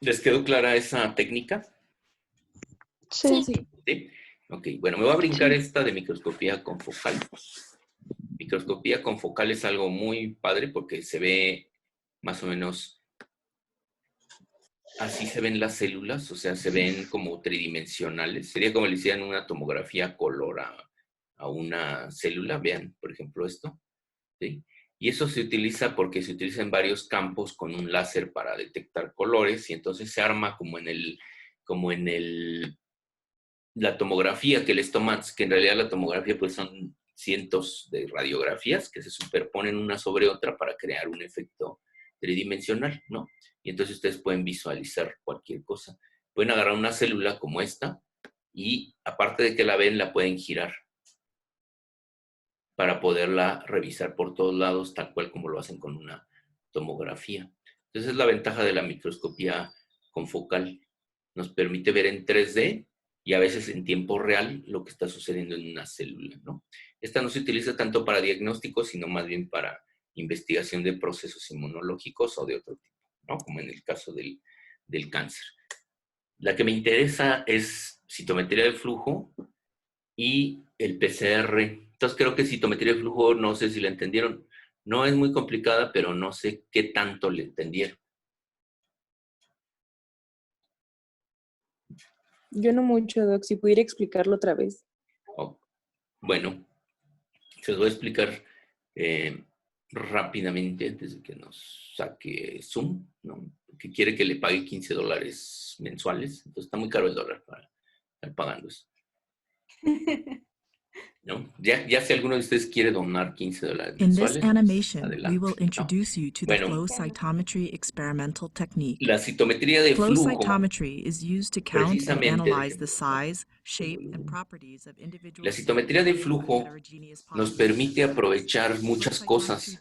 ¿Les quedó clara esa técnica? Sí. ¿Sí? Ok, bueno, me voy a brincar esta de microscopía confocal. Microscopía confocal es algo muy padre porque se ve más o menos así, se ven las células, o sea, se ven como tridimensionales. Sería como le hicieran una tomografía color a una célula. Vean, por ejemplo, esto, ¿sí? Y eso se utiliza porque se utiliza en varios campos con un láser para detectar colores y entonces se arma la tomografía que les toman, que en realidad la tomografía pues son cientos de radiografías que se superponen una sobre otra para crear un efecto tridimensional, ¿no? Y entonces ustedes pueden visualizar cualquier cosa. Pueden agarrar una célula como esta y aparte de que la ven, la pueden girar para poderla revisar por todos lados, tal cual como lo hacen con una tomografía. Entonces es la ventaja de la microscopía confocal. Nos permite ver en 3D y a veces en tiempo real lo que está sucediendo en una célula, ¿no? Esta no se utiliza tanto para diagnóstico, sino más bien para investigación de procesos inmunológicos o de otro tipo, ¿no? Como en el caso del cáncer. La que me interesa es citometría de flujo y el PCR. Entonces creo que citometría de flujo, no sé si la entendieron. No es muy complicada, pero no sé qué tanto le entendieron. Yo no mucho, Doc, si pudiera explicarlo otra vez. Oh, bueno, se los voy a explicar rápidamente antes de que nos saque Zoom, ¿no? Que quiere que le pague $15 mensuales. Entonces está muy caro el dólar para estar pagando eso, ¿no? Ya si alguno de ustedes quiere donar $15 In this mensuales, animation, we adelante, will ¿no? introduce you to the Bueno, flow cytometry experimental technique. la citometría de Flow flujo cytometry is used to count and precisamente, analyze the déjenme, size, shape, and properties of individual la citometría de flujo nos permite aprovechar muchas cosas.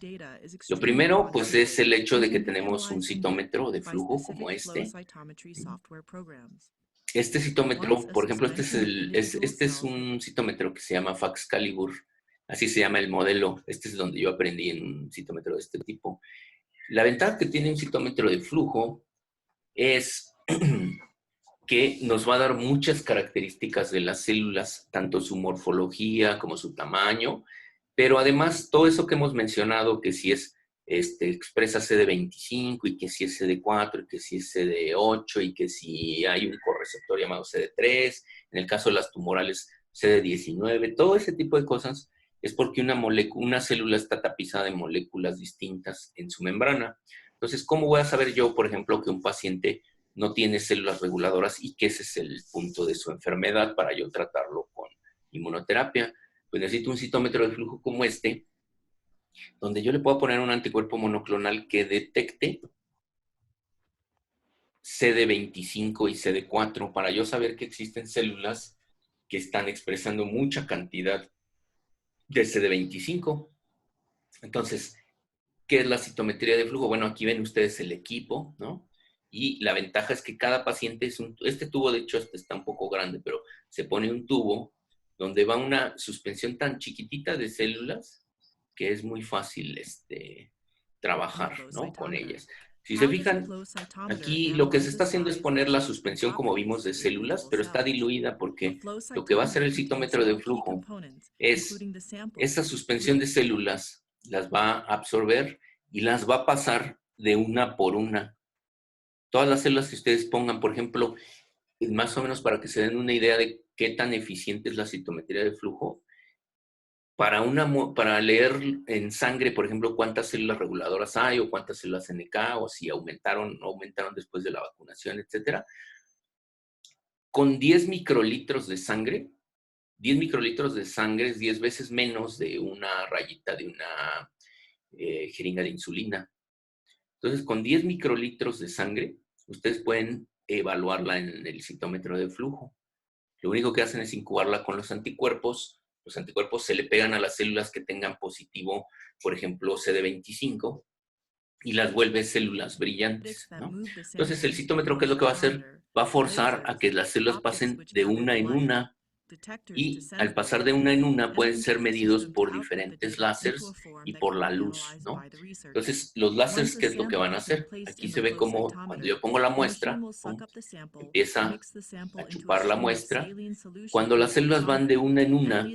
Lo primero, pues, es el hecho de que tenemos un citómetro de flujo como este. Este citómetro, por ejemplo, este es un citómetro que se llama Faxcalibur Así se llama el modelo. Este es donde yo aprendí en un citómetro de este tipo. La ventaja que tiene un citómetro de flujo es que nos va a dar muchas características de las células, tanto su morfología como su tamaño, pero además todo eso que hemos mencionado, que si es expresa CD25 y que si es CD4 y que si es CD8 y que si hay un correceptor llamado CD3, en el caso de las tumorales CD19, todo ese tipo de cosas es porque una célula está tapizada de moléculas distintas en su membrana. Entonces, ¿cómo voy a saber yo, por ejemplo, que un paciente no tiene células reguladoras y que ese es el punto de su enfermedad para yo tratarlo con inmunoterapia? Pues necesito un citómetro de flujo como este, donde yo le puedo poner un anticuerpo monoclonal que detecte CD25 y CD4 para yo saber que existen células que están expresando mucha cantidad de CD25. Entonces, ¿qué es la citometría de flujo? Bueno, aquí ven ustedes el equipo, ¿no? Y la ventaja es que cada paciente este tubo, de hecho, está un poco grande, pero se pone un tubo donde va una suspensión tan chiquitita de células que es muy fácil trabajar, ¿no? Con ellas. Si se fijan, aquí lo que se está haciendo es poner la suspensión, como vimos, de células, pero está diluida porque lo que va a hacer el citómetro de flujo es esa suspensión de células, las va a absorber y las va a pasar de una por una. Todas las células que ustedes pongan, por ejemplo, más o menos para que se den una idea de qué tan eficiente es la citometría de flujo, para leer en sangre, por ejemplo, cuántas células reguladoras hay o cuántas células NK o si aumentaron o no aumentaron después de la vacunación, etcétera. Con 10 microlitros de sangre, 10 microlitros de sangre es 10 veces menos de una rayita de una jeringa de insulina. Entonces, con 10 microlitros de sangre, ustedes pueden evaluarla en el citómetro de flujo. Lo único que hacen es incubarla con los anticuerpos. Los anticuerpos se le pegan a las células que tengan positivo, por ejemplo, CD25, y las vuelve células brillantes, ¿no? Entonces, el citómetro, ¿qué es lo que va a hacer? Va a forzar a que las células pasen de una en una, y al pasar de una en una pueden ser medidos por diferentes láseres y por la luz, ¿no? Entonces, los láseres, ¿qué es lo que van a hacer? Aquí se ve como cuando yo pongo la muestra, ¡pum!, empieza a chupar la muestra. Cuando las células van de una en una,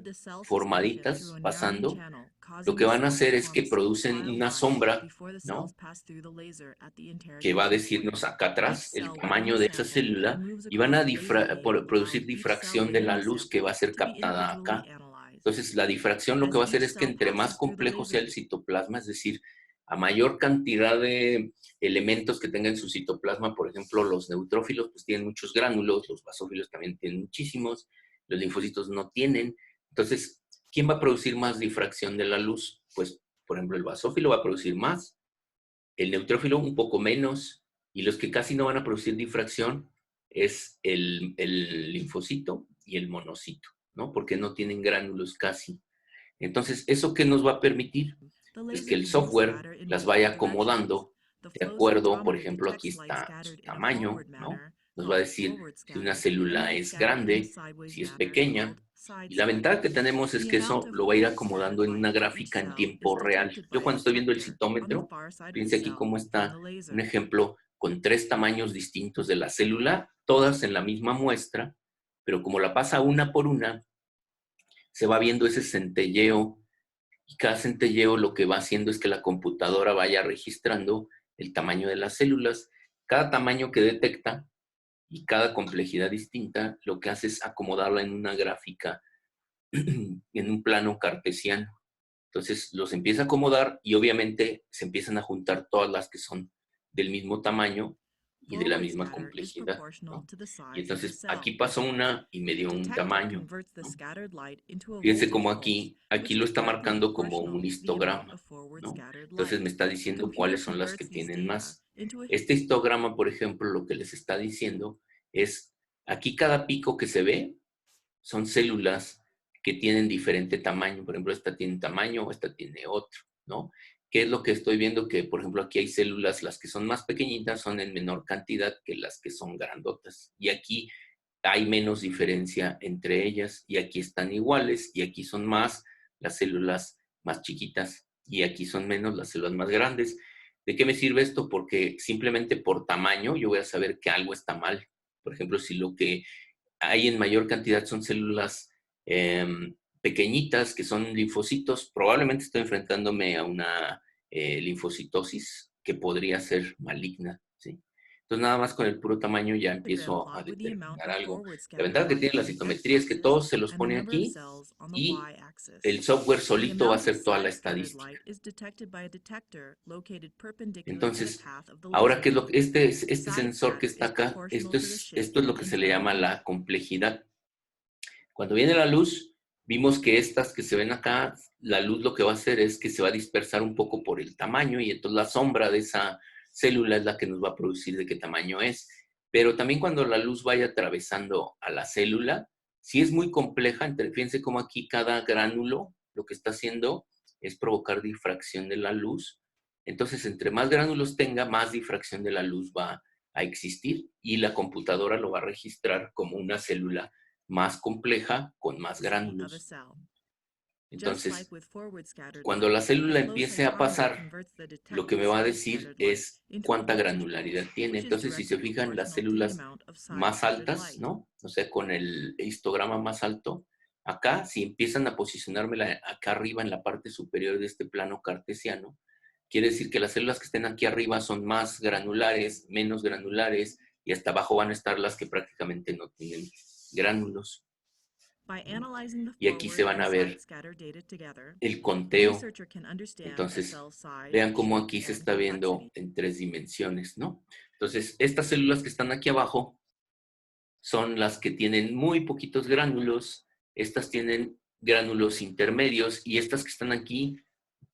formaditas, pasando, lo que van a hacer es que producen una sombra, ¿no?, que va a decirnos acá atrás el tamaño de esa célula y van a producir difracción de la luz que va a ser captada acá. Entonces, la difracción lo que va a hacer es que entre más complejo sea el citoplasma, es decir, a mayor cantidad de elementos que tenga en su citoplasma, por ejemplo, los neutrófilos pues tienen muchos gránulos, los basófilos también tienen muchísimos, los linfocitos no tienen. Entonces, ¿quién va a producir más difracción de la luz? Pues, por ejemplo, el basófilo va a producir más, el neutrófilo un poco menos, y los que casi no van a producir difracción es el linfocito y el monocito, ¿no? Porque no tienen gránulos casi. Entonces, ¿eso qué nos va a permitir? Es que el software las vaya acomodando de acuerdo, por ejemplo, aquí está su tamaño, ¿no? Nos va a decir si una célula es grande, si es pequeña. Y la ventaja que tenemos es que eso lo va a ir acomodando en una gráfica en tiempo real. Yo cuando estoy viendo el citómetro, fíjense aquí cómo está un ejemplo con 3 tamaños distintos de la célula, todas en la misma muestra, pero como la pasa una por una, se va viendo ese centelleo, y cada centelleo lo que va haciendo es que la computadora vaya registrando el tamaño de las células. Cada tamaño que detecta y cada complejidad distinta, lo que hace es acomodarla en una gráfica, en un plano cartesiano. Entonces los empieza a acomodar y obviamente se empiezan a juntar todas las que son del mismo tamaño y de la misma complejidad, ¿no? Y entonces aquí pasó una y me dio un tamaño, ¿no? Fíjense cómo aquí lo está marcando como un histograma, ¿no? Entonces me está diciendo cuáles son las que tienen más. Este histograma, por ejemplo, lo que les está diciendo es, aquí cada pico que se ve son células que tienen diferente tamaño. Por ejemplo, esta tiene un tamaño, esta tiene otro, ¿no? ¿Qué es lo que estoy viendo? Que, por ejemplo, aquí hay células, las que son más pequeñitas son en menor cantidad que las que son grandotas. Y aquí hay menos diferencia entre ellas, y aquí están iguales, y aquí son más, las células más chiquitas y aquí son menos las células más grandes. ¿De qué me sirve esto? Porque simplemente por tamaño yo voy a saber que algo está mal. Por ejemplo, si lo que hay en mayor cantidad son células pequeñitas que son linfocitos, probablemente estoy enfrentándome a una linfocitosis que podría ser maligna, ¿sí? Entonces, nada más con el puro tamaño ya The empiezo graph a plot with the amount determinar of algo. forward La scatter ventaja que lie tiene la on the citometría es que x-axis todos se los and the pone number of aquí cells on the y y-axis. el software The solito va a amount of hacer toda la side-scattered estadística. light is detected by a detector located perpendicular to the Entonces, path of the ahora laser que es lo beam. que este sensor que Side-scatter está is acá, proportional to the esto shift es in lo the que se le llama intensity. la complejidad. Cuando viene la luz, vimos que estas que se ven acá, la luz lo que va a hacer es que se va a dispersar un poco por el tamaño y entonces la sombra de esa célula es la que nos va a producir de qué tamaño es. Pero también cuando la luz vaya atravesando a la célula, si es muy compleja, fíjense cómo aquí cada gránulo lo que está haciendo es provocar difracción de la luz. Entonces, entre más gránulos tenga, más difracción de la luz va a existir y la computadora lo va a registrar como una célula más compleja con más Of a gránulos. cell. Just Entonces, like with forward scattered cuando la light, célula the flow empiece a cytometer pasar, converts the lo que detected me va a side decir scattered light es into a cuánta voltage granularidad pulse, tiene. which is Entonces, si se directly fijan, las proportional to the células amount of side más scattered altas, light. ¿no? O sea, con el histograma más alto, acá, si empiezan a posicionármela acá arriba en la parte superior de este plano cartesiano, quiere decir que las células que estén aquí arriba son más granulares, menos granulares, y hasta abajo van a estar las que prácticamente no tienen gránulos. By analyzing the Y aquí se forward van a and side ver scatter data together, el the conteo. researcher can understand a Entonces, cell's size, vean cómo shape, aquí se and está viendo complexity. en 3 dimensiones, ¿no? Entonces, estas células que están aquí abajo son las que tienen muy poquitos gránulos, estas tienen gránulos intermedios y estas que están aquí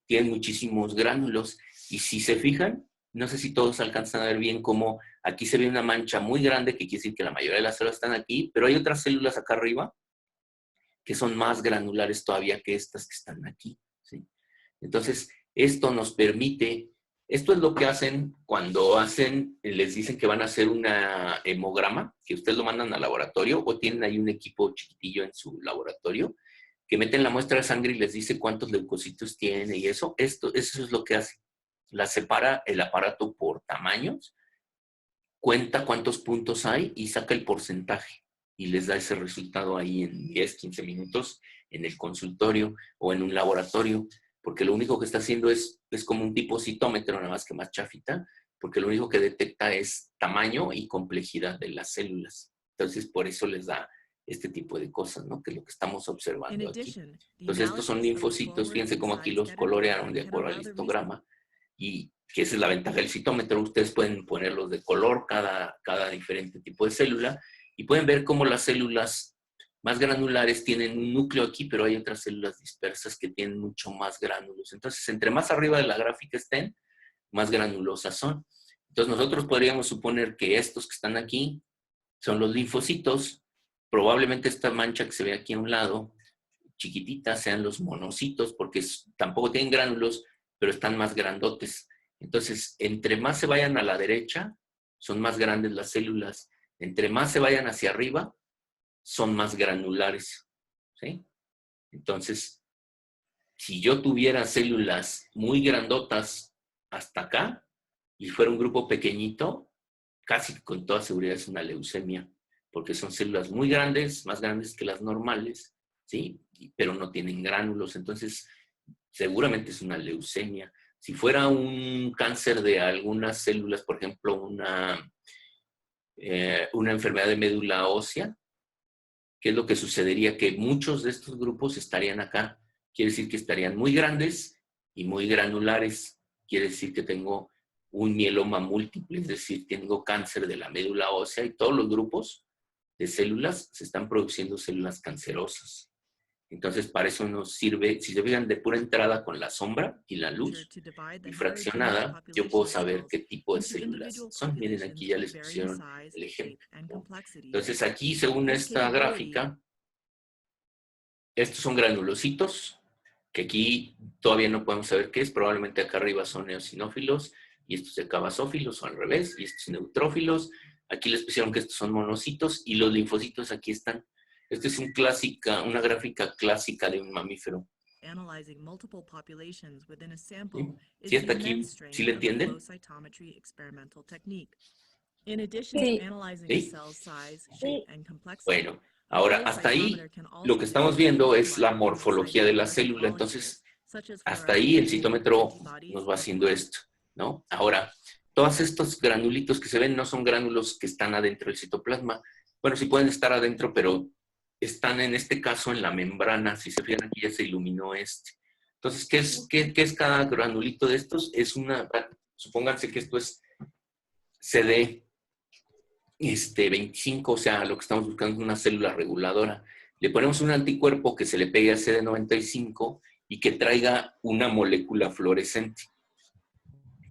tienen muchísimos gránulos. Y si se fijan, no sé si todos alcanzan a ver bien cómo aquí se ve una mancha muy grande, que quiere decir que la mayoría de las células están aquí, pero hay otras células acá arriba que son más granulares todavía que estas que están aquí, ¿sí? Entonces, esto nos permite, esto es lo que hacen cuando les dicen que van a hacer una hemograma, que ustedes lo mandan al laboratorio o tienen ahí un equipo chiquitillo en su laboratorio, que meten la muestra de sangre y les dice cuántos leucocitos tiene y eso es lo que hace. La separa el aparato por tamaños, cuenta cuántos puntos hay y saca el porcentaje y les da ese resultado ahí en 10, 15 minutos en el consultorio o en un laboratorio, porque lo único que está haciendo es como un tipo citómetro, nada más que más chafita, porque lo único que detecta es tamaño y complejidad de las células. Entonces, por eso les da este tipo de cosas, ¿no? Que es lo que estamos In observando aquí. addition, the Entonces, estos son analysis of the linfocitos, forward fíjense and cómo aquí side los scattered colorearon data de can acuerdo al allow the histograma y que esa es la ventaja del citómetro. Ustedes pueden ponerlos de color cada diferente tipo de célula y pueden ver cómo las células más granulares tienen un núcleo aquí, pero hay otras células dispersas que tienen mucho más gránulos. Entonces, entre más arriba de la gráfica estén, más granulosas son. Entonces, nosotros podríamos suponer que estos que están aquí son los linfocitos. Probablemente esta mancha que se ve aquí a un lado, chiquitita, sean los monocitos, porque tampoco tienen gránulos, pero están más grandotes. Entonces, entre más se vayan a la derecha, son más grandes las células. Entre más se vayan hacia arriba, son más granulares, ¿sí? Entonces, si yo tuviera células muy grandotas hasta acá y fuera un grupo pequeñito, casi con toda seguridad es una leucemia, porque son células muy grandes, más grandes que las normales, ¿sí? Pero no tienen gránulos, entonces seguramente es una leucemia. Si fuera un cáncer de algunas células, por ejemplo, una enfermedad de médula ósea, ¿qué es lo que sucedería? Que muchos de estos grupos estarían acá. Quiere decir que estarían muy grandes y muy granulares. Quiere decir que tengo un mieloma múltiple, es decir, tengo cáncer de la médula ósea y todos los grupos de células se están produciendo células cancerosas. Entonces, para eso nos sirve, si se fijan de pura entrada con la sombra y la luz to divide the difraccionada, heterogeneous yo puedo population of saber cells qué tipo de into células individual son. Miren, aquí populations ya with les varying pusieron size, el shape, ejemplo, and ¿no? complexity. Entonces, aquí, según This esta capability gráfica, estos son granulocitos, que aquí todavía no podemos saber qué es. Probablemente acá arriba son eosinófilos y estos de acá basófilos o al revés, y estos neutrófilos. Aquí les pusieron que estos son monocitos y los linfocitos aquí están. Esta es una gráfica clásica de un mamífero. analyzing multiple populations within a sample ¿Sí? is ¿Sí the hasta aquí? immense ¿Sí strength le of the entienden? flow cytometry experimental technique. In addition Sí. to analyzing a ¿Sí? cell's size, shape, and complexity, Bueno, a ahora flow hasta ahí cytometer can lo also que estamos detect viendo es la electrolyte and morfología de la cytotoxic célula. molecules, Entonces, such as hasta ahí el fluorescence, citómetro antibodies, nos va or haciendo plaque. esto, ¿no? Ahora, todos estos granulitos que se ven no son gránulos que están adentro del citoplasma. Bueno, sí pueden estar adentro, pero están en este caso en la membrana. Si se fijan aquí ya se iluminó este. Entonces, ¿qué es cada granulito de estos? Es una, supónganse que esto es CD 25, o sea, lo que estamos buscando es una célula reguladora. Le ponemos un anticuerpo que se le pegue a CD95 y que traiga una molécula fluorescente.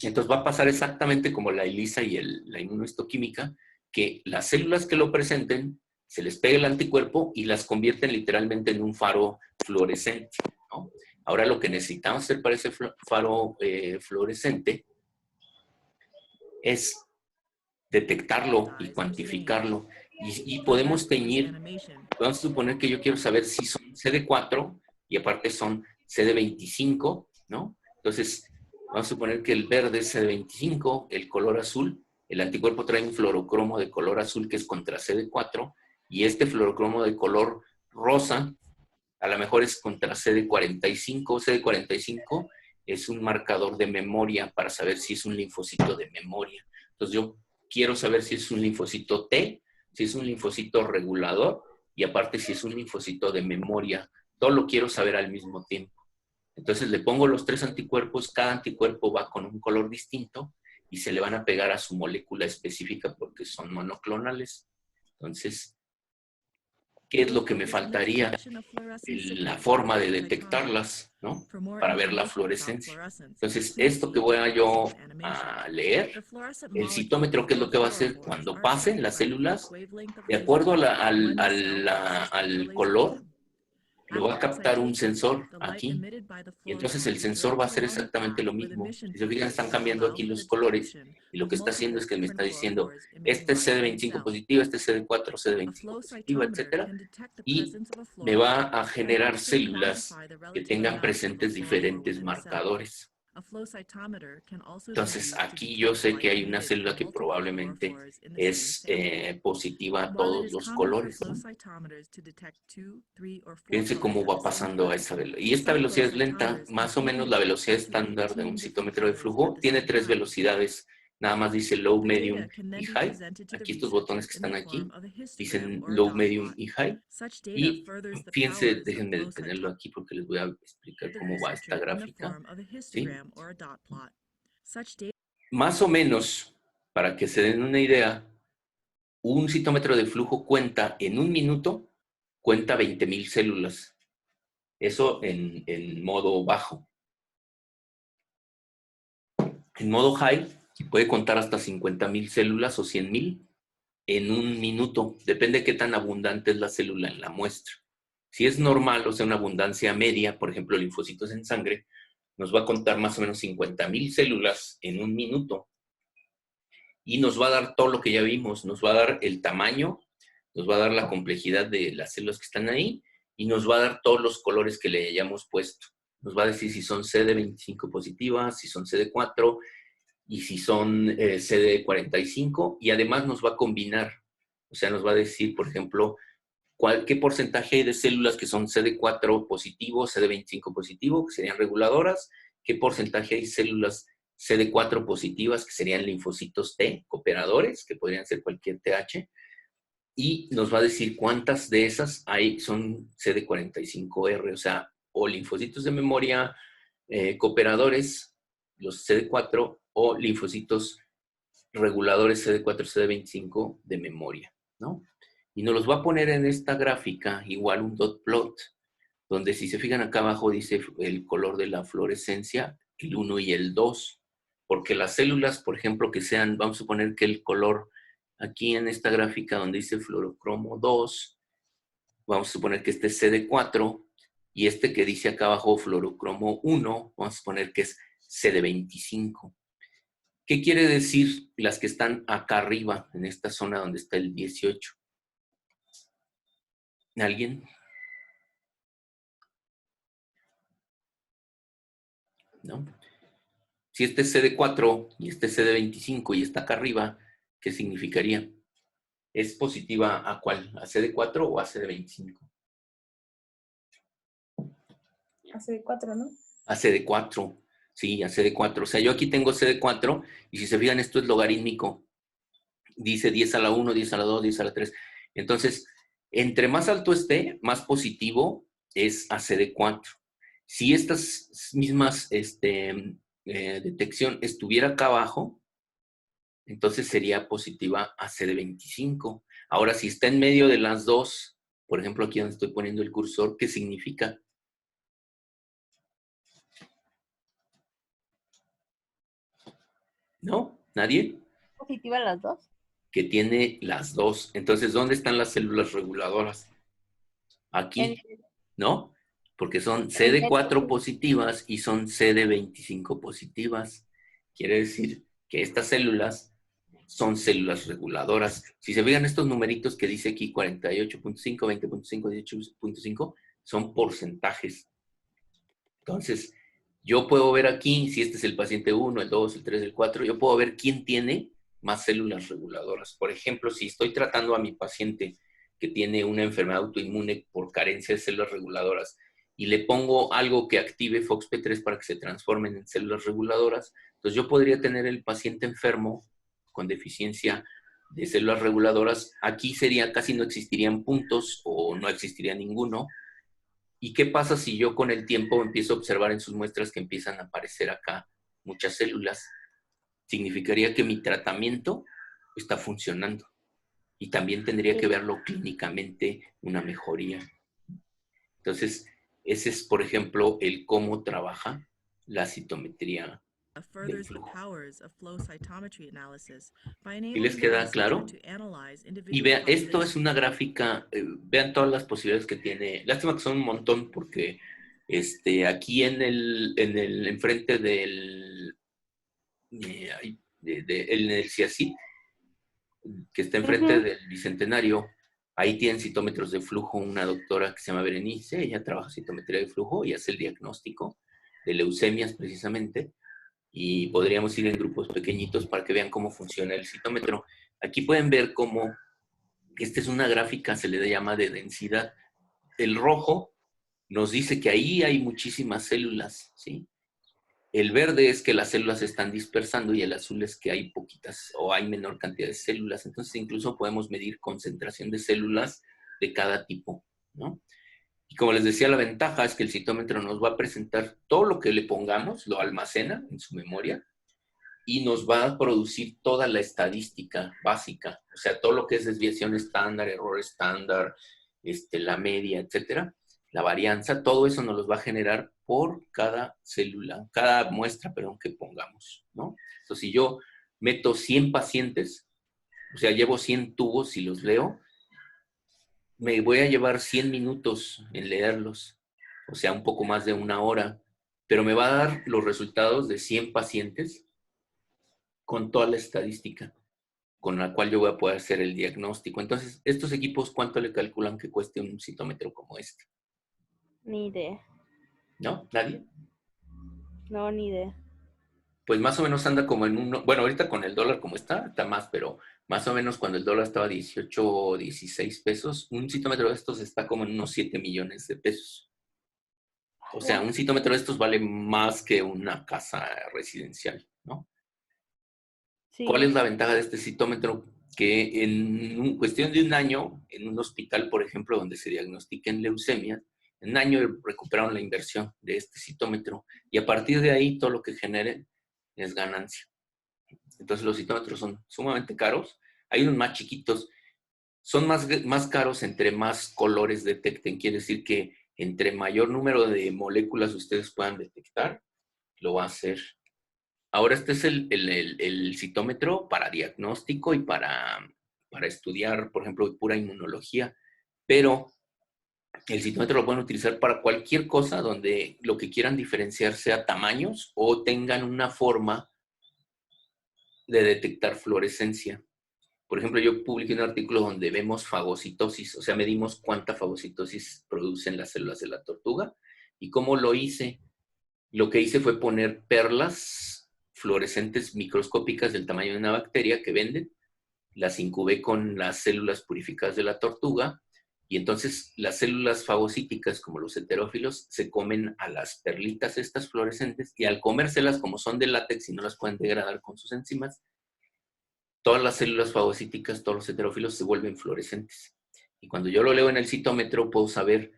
Entonces va a pasar exactamente como la ELISA y la inmunohistoquímica, que las células que lo presenten, se les pega el anticuerpo y las convierten literalmente en un faro fluorescente, ¿no? Ahora lo que necesitamos hacer para ese faro fluorescente es detectarlo y cuantificarlo. Y podemos teñir, vamos a suponer que yo quiero saber si son CD4 y aparte son CD25, ¿no? Entonces, vamos a suponer que el verde es CD25, el color azul, el anticuerpo trae un fluorocromo de color azul que es contra CD4 y este fluorocromo de color rosa a lo mejor es contra CD45. CD45 es un marcador de memoria para saber si es un linfocito de memoria. Entonces yo quiero saber si es un linfocito T, si es un linfocito regulador y aparte si es un linfocito de memoria. Todo lo quiero saber al mismo tiempo. Entonces le pongo los 3 anticuerpos, cada anticuerpo va con un color distinto y se le van a pegar a su molécula específica porque son monoclonales. Entonces, ¿qué es lo que me faltaría? La forma de detectarlas, ¿no? Para ver la fluorescencia. Entonces, esto que voy a yo a leer, el citómetro, ¿qué es lo que va a hacer? Cuando pasen las células, de acuerdo al color, lo va a captar un sensor aquí. Y entonces el sensor va a hacer exactamente lo mismo. Si se fijan, están cambiando aquí los colores. Y lo que está haciendo es que me está diciendo, este es CD25 positivo, este es CD4, CD25 positivo, etcétera. Y me va a generar células que tengan presentes diferentes marcadores. Entonces, aquí yo sé que hay una célula que probablemente es positiva a todos los colores, ¿no? Fíjense cómo va pasando a esa velocidad. Y esta velocidad es lenta, más o menos la velocidad estándar de un citómetro de flujo. Tiene 3 velocidades, nada más dice low, medium y high. Aquí estos botones que están aquí dicen low, medium y high. Y fíjense, déjenme detenerlo aquí porque les voy a explicar cómo va esta gráfica. ¿Sí? Más o menos, para que se den una idea, un citómetro de flujo cuenta en un minuto, cuenta 20,000 células. Eso en modo bajo. En modo high, puede contar hasta 50,000 células o 100,000 en un minuto. Depende de qué tan abundante es la célula en la muestra. Si es normal, o sea, una abundancia media, por ejemplo, linfocitos en sangre, nos va a contar más o menos 50,000 células en un minuto. Y nos va a dar todo lo que ya vimos. Nos va a dar el tamaño, nos va a dar la complejidad de las células que están ahí y nos va a dar todos los colores que le hayamos puesto. Nos va a decir si son CD25 positivas, si son CD4 y si son CD45 y además nos va a combinar. O sea, nos va a decir, por ejemplo, qué porcentaje hay de células que son CD4 positivo, CD25 positivo, que serían reguladoras, qué porcentaje hay de células CD4 positivas, que serían linfocitos T, cooperadores, que podrían ser cualquier TH, y nos va a decir cuántas de esas hay, son CD45R, o sea, o linfocitos de memoria cooperadores, los CD4, o linfocitos reguladores CD4, CD25 de memoria, ¿no? Y nos los va a poner en esta gráfica, igual un dot plot, donde si se fijan acá abajo dice el color de la fluorescencia, el 1 y el 2, porque las células, por ejemplo, que sean, vamos a suponer que el color aquí en esta gráfica donde dice fluorocromo 2, vamos a suponer que este es CD4 y este que dice acá abajo fluorocromo 1, vamos a suponer que es CD25. ¿Qué quiere decir las que están acá arriba, en esta zona donde está el 18? ¿Alguien? ¿no? Si este es CD4 y este es CD25 y está acá arriba, ¿qué significaría? ¿Es positiva a cuál? ¿A CD4 o a CD25? A CD4, ¿no? A CD4, sí, a CD4. O sea, yo aquí tengo CD4 y si se fijan, esto es logarítmico. Dice 10 a la 1, 10 a la 2, 10 a la 3. Entonces, entre más alto esté, más positivo es a CD4. Si estas mismas detección estuviera acá abajo, entonces sería positiva a CD25. Ahora, si está en medio de las dos, por ejemplo, aquí donde estoy poniendo el cursor, ¿qué significa? ¿No? ¿Nadie? ¿Positiva las dos? Que tiene las dos. Entonces, ¿dónde están las células reguladoras? Aquí, ¿no? Porque son CD4 positivas y son CD25 positivas. Quiere decir que estas células son células reguladoras. Si se fijan estos numeritos que dice aquí 48.5, 20.5, 18.5, son porcentajes. Entonces, yo puedo ver aquí, si este es el paciente 1, el 2, el 3, el 4, yo puedo ver quién tiene más células reguladoras. Por ejemplo, si estoy tratando a mi paciente que tiene una enfermedad autoinmune por carencia de células reguladoras y le pongo algo que active FOXP3 para que se transformen en células reguladoras, entonces yo podría tener el paciente enfermo con deficiencia de células reguladoras. Aquí sería, casi no existirían puntos o no existiría ninguno. ¿Y qué pasa si yo con el tiempo empiezo a observar en sus muestras que empiezan a aparecer acá muchas células? Significaría que mi tratamiento está funcionando y también tendría que verlo clínicamente una mejoría. Entonces, ese es, por ejemplo, el cómo trabaja la citometría del furthers the flujo. powers of flow cytometry analysis by ¿Y les enabling the queda researcher claro? to analyze Y individual vean, esto es populations. una gráfica, vean todas las posibilidades que tiene. Lástima que son un montón porque aquí enfrente del, en el CIACIT, que está enfrente Ujú. del Bicentenario, ahí tienen citómetros de flujo una doctora que se llama Berenice, ella trabaja citometría de flujo y hace el diagnóstico de leucemias precisamente, y podríamos ir en grupos pequeñitos para que vean cómo funciona el citómetro. Aquí pueden ver cómo esta es una gráfica, se le llama de densidad. El rojo nos dice que ahí hay muchísimas células, ¿sí? El verde es que las células se están dispersando y el azul es que hay poquitas o hay menor cantidad de células. Entonces incluso podemos medir concentración de células de cada tipo, ¿no? Y como les decía, la ventaja es que el citómetro nos va a presentar todo lo que le pongamos, lo almacena en su memoria y nos va a producir toda la estadística básica, o sea, todo lo que es desviación estándar, error estándar, la media, etcétera, la varianza, todo eso nos los va a generar por cada célula, cada muestra, perdón, que pongamos, ¿no? Entonces, si yo meto 100 pacientes, o sea, llevo 100 tubos y los leo, me voy a llevar 100 minutos en leerlos, o sea, un poco más de una hora, pero me va a dar los resultados de 100 pacientes con toda la estadística con la cual yo voy a poder hacer el diagnóstico. Entonces, estos equipos, ¿cuánto le calculan que cueste un citómetro como este? Ni idea. ¿No? ¿Nadie? No, ni idea. Pues más o menos anda como en uno, bueno, ahorita con el dólar como está más, pero más o menos cuando el dólar estaba 18 o 16 pesos, un citómetro de estos está como en unos 7 millones de pesos. O sea, un citómetro de estos vale más que una casa residencial, ¿no? ¿Cuál Sí. es la ventaja de este citómetro? Que en cuestión de un año, en un hospital, por ejemplo, donde se diagnostiquen leucemias, en un año recuperaron la inversión de este citómetro y a partir de ahí todo lo que generen es ganancia. Entonces los citómetros son sumamente caros. Hay unos más chiquitos, son más caros entre más colores detecten. Quiere decir que entre mayor número de moléculas ustedes puedan detectar, lo va a hacer. Ahora este es el citómetro para diagnóstico y para estudiar, por ejemplo, pura inmunología, pero el citómetro lo pueden utilizar para cualquier cosa donde lo que quieran diferenciar sea tamaños o tengan una forma de detectar fluorescencia. Por ejemplo, yo publiqué un artículo donde vemos fagocitosis, o sea, medimos cuánta fagocitosis producen las células de la tortuga y cómo lo hice. lo que hice fue poner perlas fluorescentes microscópicas del tamaño de una bacteria que venden, las incubé con las células purificadas de la tortuga, y entonces las células fagocíticas, como los heterófilos, se comen a las perlitas estas fluorescentes, y al comérselas, como son de látex y no las pueden degradar con sus enzimas, todas las células fagocíticas, todos los heterófilos se vuelven fluorescentes. Y cuando yo lo leo en el citómetro, puedo saber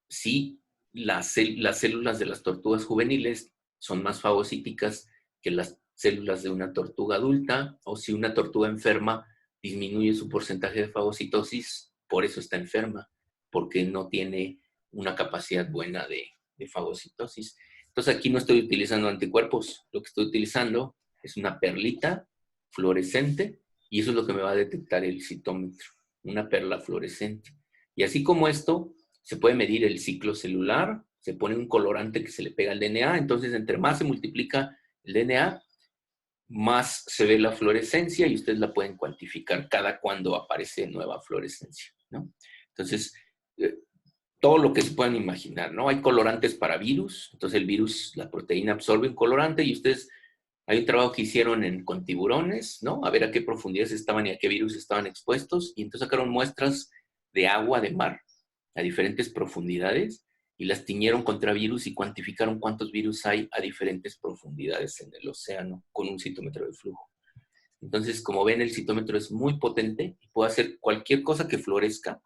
si las células de las tortugas juveniles son más fagocíticas que las células de una tortuga adulta, o si una tortuga enferma disminuye su porcentaje de fagocitosis, por eso está enferma, porque no tiene una capacidad buena de fagocitosis. Entonces aquí no estoy utilizando anticuerpos, lo que estoy utilizando es una perlita fluorescente, y eso es lo que me va a detectar el citómetro, una perla fluorescente. Y así como esto, se puede medir el ciclo celular, se pone un colorante que se le pega al DNA, entonces entre más se multiplica el DNA, más se ve la fluorescencia, y ustedes la pueden cuantificar cada cuando aparece nueva fluorescencia, ¿no? Entonces, todo lo que se puedan imaginar, ¿no? Hay colorantes para virus, entonces el virus, la proteína absorbe un colorante, y ustedes, hay un trabajo que hicieron con tiburones, ¿no? A ver a qué profundidades estaban y a qué virus estaban expuestos, y entonces sacaron muestras de agua de mar a diferentes profundidades, y las tiñeron contra virus y cuantificaron cuántos virus hay a diferentes profundidades en el océano con un citómetro de flujo. Entonces, como ven, el citómetro es muy potente y puede hacer cualquier cosa que florezca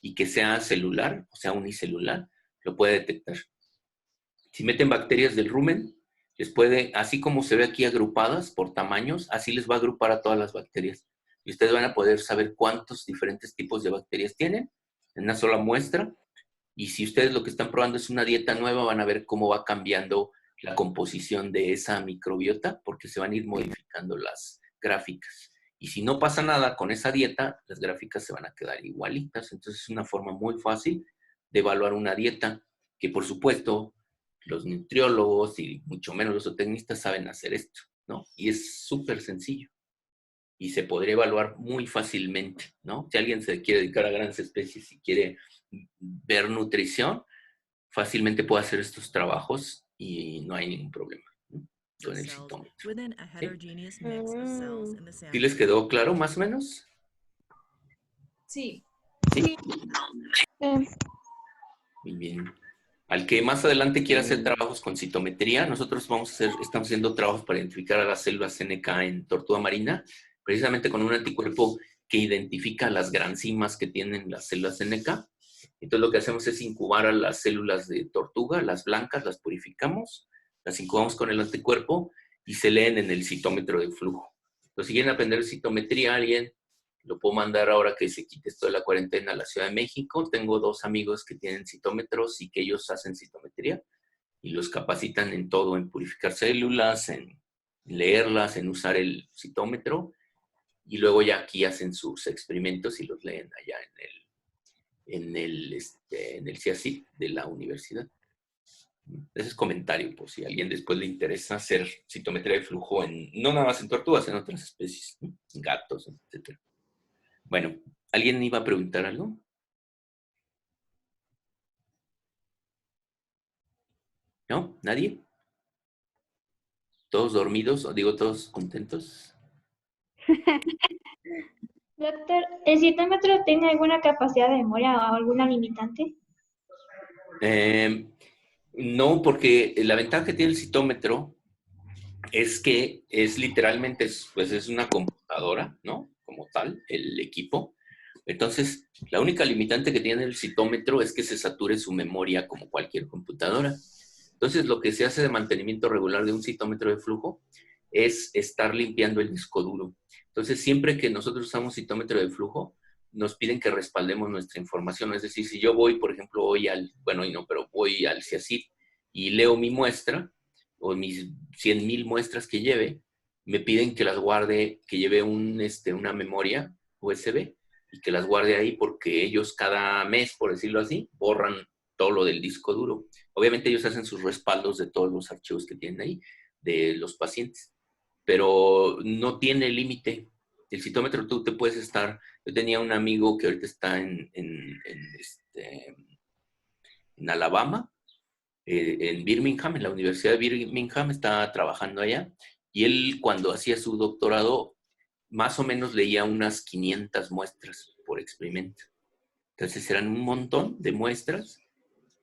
y que sea celular, o sea, unicelular, lo puede detectar. Si meten bacterias del rumen, les puede, así como se ve aquí agrupadas por tamaños, así les va a agrupar a todas las bacterias. Y ustedes van a poder saber cuántos diferentes tipos de bacterias tienen en una sola muestra. Y si ustedes lo que están probando es una dieta nueva, van a ver cómo va cambiando la composición de esa microbiota, porque se van a ir modificando las gráficas. Y si no pasa nada con esa dieta, las gráficas se van a quedar igualitas. Entonces es una forma muy fácil de evaluar una dieta, que por supuesto los nutriólogos y mucho menos los zootecnistas saben hacer esto, ¿no? Y es súper sencillo. Y se podría evaluar muy fácilmente, ¿no? Si alguien se quiere dedicar a grandes especies y quiere ver nutrición, fácilmente puede hacer estos trabajos y no hay ningún problema, ¿no? Con el cells citómetro. within a heterogeneous mix of cells in the ¿Sí les sample. quedó claro más o menos? Sí. Sí. Em, Muy bien. Al que más adelante quiera hacer trabajos con citometría, nosotros estamos haciendo trabajos para identificar a las células NK en tortuga marina, precisamente con un anticuerpo que identifica las granzimas que tienen las células NK. Entonces lo que hacemos es incubar a las células de tortuga, las blancas, las purificamos, las incubamos con el anticuerpo y se leen en el citómetro de flujo. Entonces, si quieren aprender citometría, alguien lo puedo mandar ahora que se quite esto de la cuarentena a la Ciudad de México. Tengo 2 amigos que tienen citómetros y que ellos hacen citometría y los capacitan en todo, en purificar células, en leerlas, en usar el citómetro, y luego ya aquí hacen sus experimentos y los leen allá en el CIACIT de la universidad. Ese es comentario, por si a alguien después le interesa hacer citometría de flujo no nada más en tortugas, en otras especies, ¿no? En gatos, etc. Bueno, ¿alguien iba a preguntar algo? ¿No? ¿Nadie? ¿Todos dormidos? O digo, ¿todos contentos? Doctor, ¿el citómetro tiene alguna capacidad de memoria o alguna limitante? No, porque la ventaja que tiene el citómetro es que es literalmente, pues es una computadora, ¿no? Como tal, el equipo. Entonces, la única limitante que tiene el citómetro es que se sature su memoria como cualquier computadora. Entonces, lo que se hace de mantenimiento regular de un citómetro de flujo es estar limpiando el disco duro. Entonces, siempre que nosotros usamos citómetro de flujo, nos piden que respaldemos nuestra información. Es decir, si yo voy, por ejemplo, voy al CIACIT y leo mi muestra, o mis 100,000 muestras que lleve, me piden que las guarde, que lleve una memoria USB y que las guarde ahí, porque ellos cada mes, por decirlo así, borran todo lo del disco duro. Obviamente ellos hacen sus respaldos de todos los archivos que tienen ahí, de los pacientes, pero no tiene límite. El citómetro tú te puedes estar... Yo tenía un amigo que ahorita está en Alabama, en Birmingham, en la Universidad de Birmingham, está trabajando allá. Y él, cuando hacía su doctorado, más o menos leía unas 500 muestras por experimento. Entonces eran un montón de muestras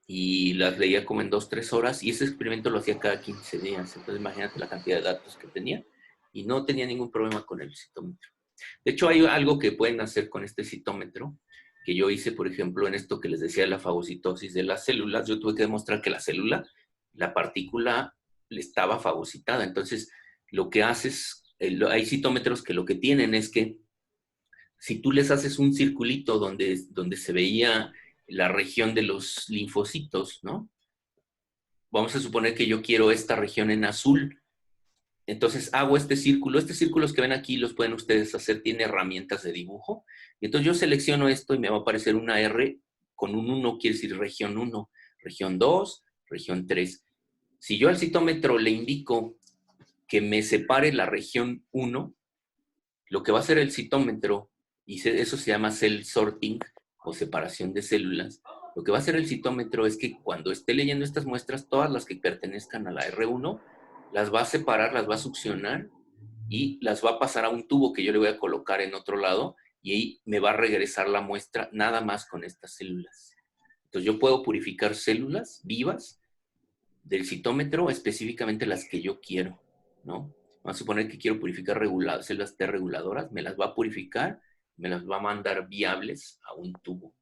y las leía como en 2, 3 horas, y ese experimento lo hacía cada 15 días. Entonces imagínate la cantidad de datos que tenía, y no tenía ningún problema con el citómetro. De hecho, hay algo que pueden hacer con este citómetro, que yo hice, por ejemplo, en esto que les decía de la fagocitosis de las células. Yo tuve que demostrar que la célula, la partícula, estaba fagocitada. Entonces, lo que haces, hay citómetros que lo que tienen es que si tú les haces un circulito donde se veía la región de los linfocitos, ¿no? Vamos a suponer que yo quiero esta región en azul. Entonces hago este círculo. Estos círculos que ven aquí los pueden ustedes hacer, tiene herramientas de dibujo. Y entonces yo selecciono esto y me va a aparecer una R con un 1, quiere decir región 1, región 2, región 3. Si yo al citómetro le indico que me separe la región 1, lo que va a hacer el citómetro, y eso se llama cell sorting o separación de células, lo que va a hacer el citómetro es que cuando esté leyendo estas muestras, todas las que pertenezcan a la R1, las va a separar, las va a succionar y las va a pasar a un tubo que yo le voy a colocar en otro lado, y ahí me va a regresar la muestra nada más con estas células. Entonces yo puedo purificar células vivas del citómetro, específicamente las que yo quiero, ¿no? Vamos a suponer que quiero purificar células T reguladoras, me las va a purificar, me las va a mandar viables a un tubo.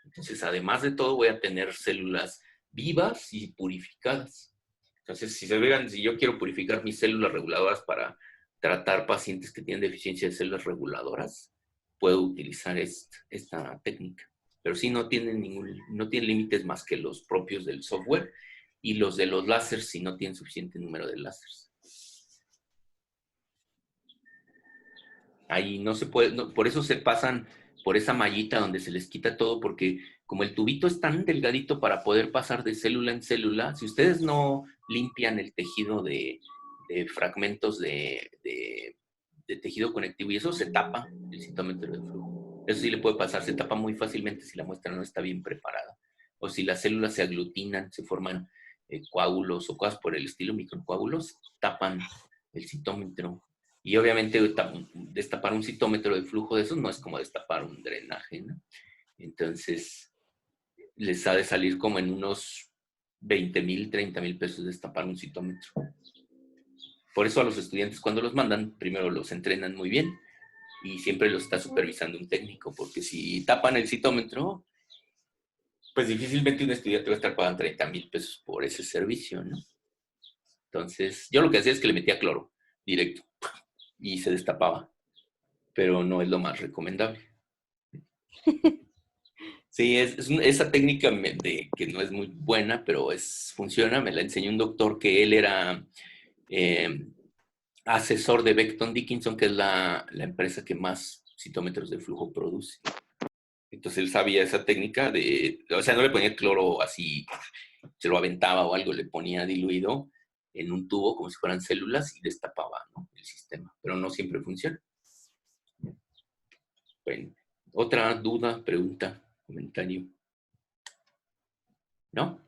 Entonces, además de todo, voy a tener células vivas y purificadas. Entonces, si se vean, si yo quiero purificar mis células reguladoras para tratar pacientes que tienen deficiencia de células reguladoras, puedo utilizar esta técnica. Pero sí no tiene límites más que los propios del software y los de los láseres si no tienen suficiente número de láseres. Ahí no se puede, no, por eso se pasan por esa mallita donde se les quita todo, porque como el tubito es tan delgadito para poder pasar de célula en célula, si ustedes no limpian el tejido de fragmentos de tejido conectivo, y eso se tapa el citómetro de flujo. Eso sí le puede pasar, se tapa muy fácilmente si la muestra no está bien preparada. O si las células se aglutinan, se forman coágulos o cosas por el estilo, microcoágulos, tapan el citómetro. Y obviamente destapar un citómetro de flujo de esos no es como destapar un drenaje, ¿no? Entonces, les ha de salir como en unos 20,000, 30,000 pesos destapar un citómetro. Por eso a los estudiantes cuando los mandan, primero los entrenan muy bien y siempre los está supervisando un técnico, porque si tapan el citómetro, pues difícilmente un estudiante va a estar pagando 30,000 pesos por ese servicio, ¿no? Entonces, yo lo que hacía es que le metía cloro directo y se destapaba, pero no es lo más recomendable. Sí, esa técnica que no es muy buena, pero funciona, me la enseñó un doctor que él era asesor de Becton Dickinson, que es la empresa que más citómetros de flujo produce. Entonces él sabía esa técnica o sea, no le ponía cloro así, se lo aventaba o algo, le ponía diluido en un tubo como si fueran células y destapaba, ¿no?, el sistema, pero no siempre funciona. Bueno, otra duda, pregunta, comentario. ¿No?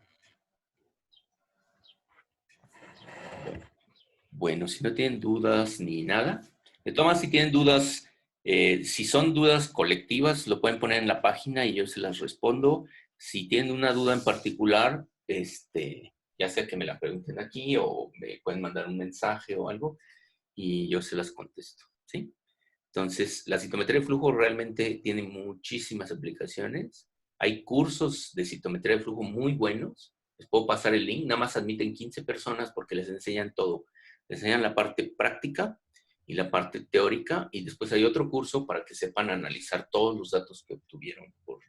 Bueno, si no tienen dudas ni nada, de todas maneras, si tienen dudas, si son dudas colectivas, lo pueden poner en la página y yo se las respondo. Si tienen una duda en particular, ya sea que me la pregunten aquí o me pueden mandar un mensaje o algo y yo se las contesto, ¿sí? Entonces, la citometría de flujo realmente tiene muchísimas aplicaciones. Hay cursos de citometría de flujo muy buenos. Les puedo pasar el link. Nada más admiten 15 personas porque les enseñan todo. Les enseñan la parte práctica y la parte teórica. Y después hay otro curso para que sepan analizar todos los datos que obtuvieron por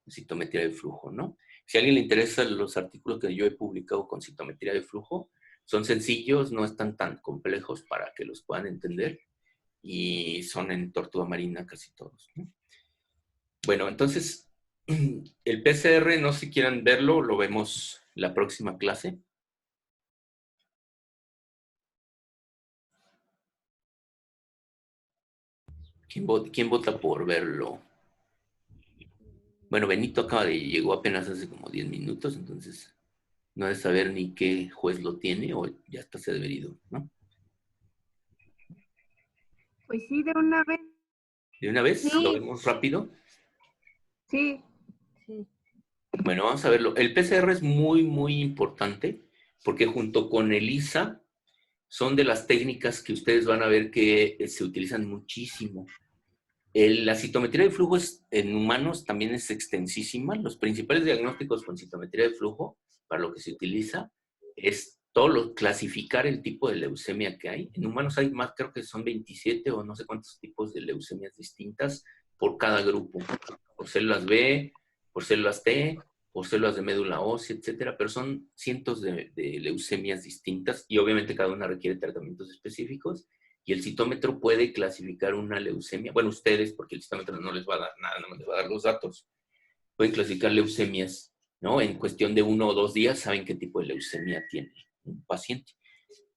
citometría de flujo, ¿no? Si a alguien le interesan los artículos que yo he publicado con citometría de flujo, son sencillos, no están tan complejos para que los puedan entender. Y son en tortuga marina casi todos, ¿no? Bueno, entonces, el PCR, no sé si quieran verlo, lo vemos la próxima clase. ¿Quién vota por verlo? Bueno, Benito llegó apenas hace como 10 minutos, entonces No ha de saber ni qué juez lo tiene o ya está se debería ir, ¿no? Pues sí, de una vez. ¿De una vez? Sí. ¿Lo vemos rápido? Sí. Bueno, vamos a verlo. El PCR es muy, muy importante porque junto con ELISA son de las técnicas que ustedes van a ver que se utilizan muchísimo. La citometría de flujo en humanos también es extensísima. Los principales diagnósticos con citometría de flujo, para lo que se utiliza, es clasificar el tipo de leucemia que hay. En humanos hay más, creo que son 27 o no sé cuántos tipos de leucemias distintas por cada grupo. Por células B, por células T, por células de médula ósea, etcétera. Pero son cientos de leucemias distintas y obviamente cada una requiere tratamientos específicos. Y el citómetro puede clasificar una leucemia. Bueno, ustedes, porque el citómetro no les va a dar nada, no les va a dar los datos. Pueden clasificar leucemias, ¿no? En cuestión de 1 o 2 días saben qué tipo de leucemia tiene un paciente.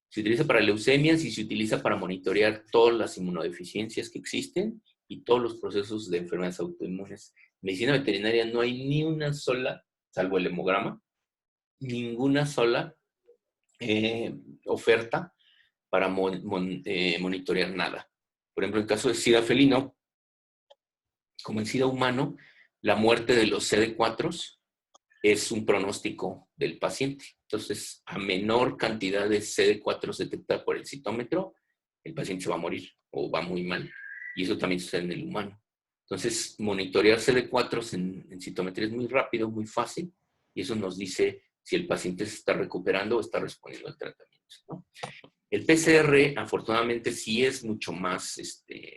Se utiliza para leucemias y se utiliza para monitorear todas las inmunodeficiencias que existen y todos los procesos de enfermedades autoinmunes. En medicina veterinaria no hay ni una sola, salvo el hemograma, ninguna sola oferta para monitorear nada. Por ejemplo, en caso de SIDA felino, como en SIDA humano, la muerte de los CD4 es un pronóstico del paciente. Entonces, a menor cantidad de CD4 detectada por el citómetro, el paciente se va a morir o va muy mal. Y eso también sucede en el humano. Entonces, monitorear CD4 en citometría es muy rápido, muy fácil, y eso nos dice si el paciente se está recuperando o está respondiendo al tratamiento, ¿no? El PCR, afortunadamente, sí es mucho más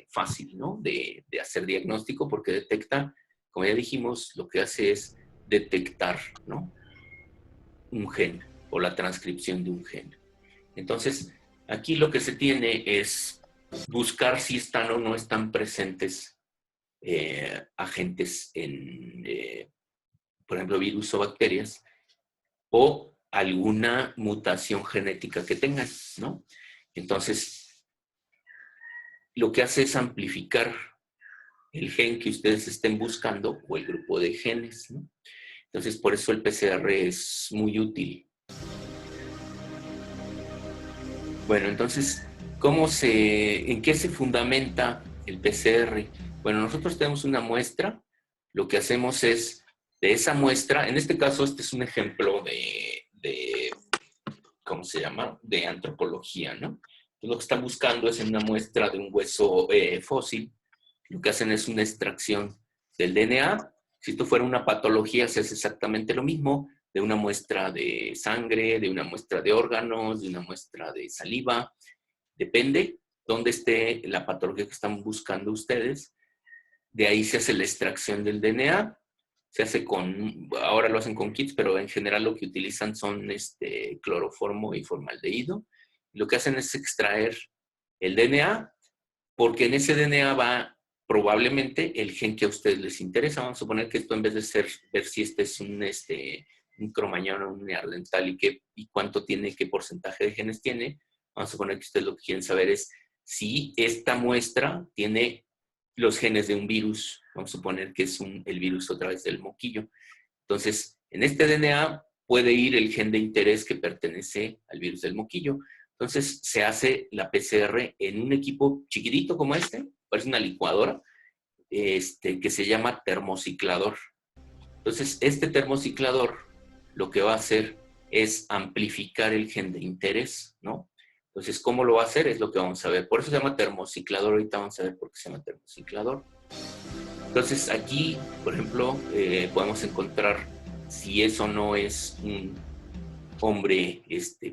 fácil, ¿no? de hacer diagnóstico porque detecta, como ya dijimos, lo que hace es detectar, ¿no? Un gen o la transcripción de un gen. Entonces, aquí lo que se tiene es buscar si están o no están presentes agentes por ejemplo, virus o bacterias, o alguna mutación genética que tengan, ¿no? Entonces, lo que hace es amplificar el gen que ustedes estén buscando o el grupo de genes, ¿no? Entonces, por eso el PCR es muy útil. Bueno, entonces, ¿en qué se fundamenta el PCR? Bueno, nosotros tenemos una muestra. Lo que hacemos es, de esa muestra, en este caso, este es un ejemplo de ¿cómo se llama? De antropología, ¿no? Entonces, lo que están buscando es en una muestra de un hueso fósil, lo que hacen es una extracción del DNA. Si esto fuera una patología, se hace exactamente lo mismo, de una muestra de sangre, de una muestra de órganos, de una muestra de saliva. Depende dónde esté la patología que están buscando ustedes. De ahí se hace la extracción del DNA. Se hace ahora lo hacen con kits, pero en general lo que utilizan son cloroformo y formaldehído. Lo que hacen es extraer el DNA, porque en ese DNA va probablemente el gen que a ustedes les interesa. Vamos a suponer que esto, en vez de ver si este es un cromañón o un neandertal y cuánto tiene, qué porcentaje de genes tiene, vamos a suponer que ustedes lo que quieren saber es si esta muestra tiene los genes de un virus. Vamos a suponer que es el virus otra vez del moquillo. Entonces, en este DNA puede ir el gen de interés que pertenece al virus del moquillo. Entonces, se hace la PCR en un equipo chiquitito como parece una licuadora, que se llama termociclador. Entonces, este termociclador lo que va a hacer es amplificar el gen de interés, ¿no? Entonces, ¿cómo lo va a hacer? Es lo que vamos a ver. Por eso se llama termociclador. Ahorita vamos a ver por qué se llama termociclador. Entonces, aquí, por ejemplo, podemos encontrar si eso no es un hombre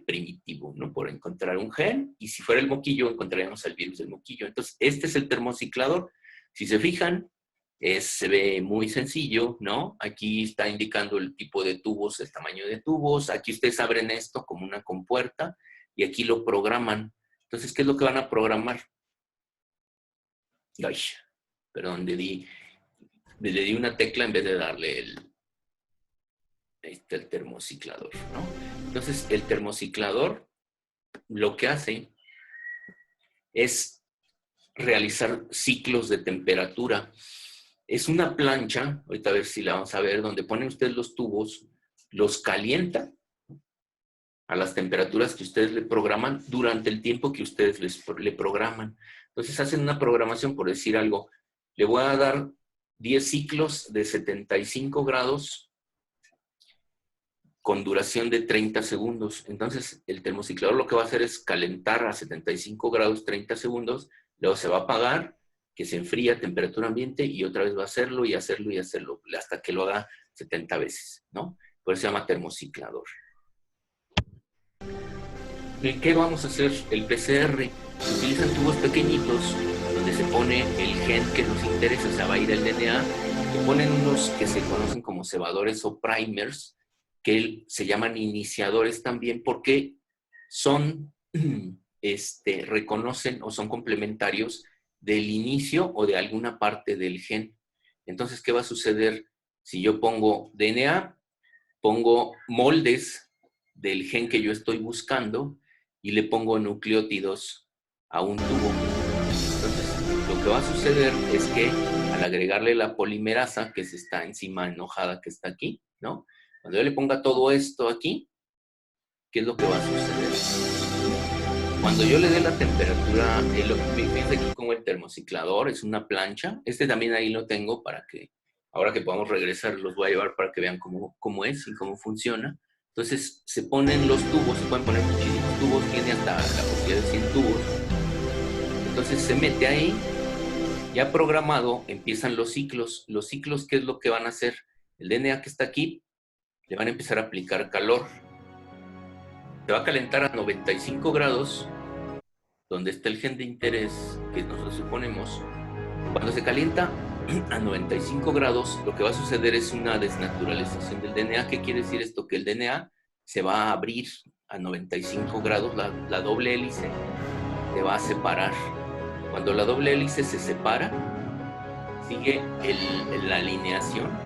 primitivo, ¿no? Por encontrar un gen, y si fuera el moquillo, encontraríamos el virus del moquillo. Entonces, este es el termociclador. Si se fijan, se ve muy sencillo, ¿no? Aquí está indicando el tipo de tubos, el tamaño de tubos. Aquí ustedes abren esto como una compuerta y aquí lo programan. Entonces, ¿qué es lo que van a programar? Ay, perdón, le di una tecla en vez de darle el termociclador, ¿no? Entonces, el termociclador lo que hace es realizar ciclos de temperatura. Es una plancha, ahorita a ver si la vamos a ver, donde ponen ustedes los tubos, los calienta, a las temperaturas que ustedes le programan durante el tiempo que ustedes le programan. Entonces hacen una programación, por decir algo, le voy a dar 10 ciclos de 75 grados con duración de 30 segundos. Entonces el termociclador lo que va a hacer es calentar a 75 grados 30 segundos, luego se va a apagar, que se enfría a temperatura ambiente y otra vez va a hacerlo y hacerlo y hacerlo hasta que lo haga 70 veces, ¿no? Por eso se llama termociclador. ¿En qué vamos a hacer el PCR? Se utilizan tubos pequeñitos donde se pone el gen que nos interesa, o sea, va a ir el DNA, se ponen unos que se conocen como cebadores o primers, que se llaman iniciadores también porque son, reconocen o son complementarios del inicio o de alguna parte del gen. Entonces, ¿qué va a suceder si yo pongo DNA? Pongo moldes del gen que yo estoy buscando y le pongo nucleótidos a un tubo. Entonces, lo que va a suceder es que al agregarle la polimerasa, que es esta enzima enojada que está aquí, ¿no? Cuando yo le ponga todo esto aquí, ¿qué es lo que va a suceder? Cuando yo le dé la temperatura, fíjense aquí como el termociclador es una plancha. Este también ahí lo tengo para que, ahora que podamos regresar, los voy a llevar para que vean cómo es y cómo funciona. Entonces, se ponen los tubos, se pueden poner muchísimos tubos, tiene hasta la posibilidad de 100 tubos. Entonces, se mete ahí, ya programado, empiezan los ciclos. Los ciclos, ¿qué es lo que van a hacer? El DNA que está aquí, le van a empezar a aplicar calor. Se va a calentar a 95 grados, donde está el gen de interés que nosotros suponemos. Cuando se calienta a 95 grados, lo que va a suceder es una desnaturalización del DNA. ¿Qué quiere decir esto? Que el DNA se va a abrir a 95 grados, la doble hélice se va a separar. Cuando la doble hélice se separa, sigue la alineación.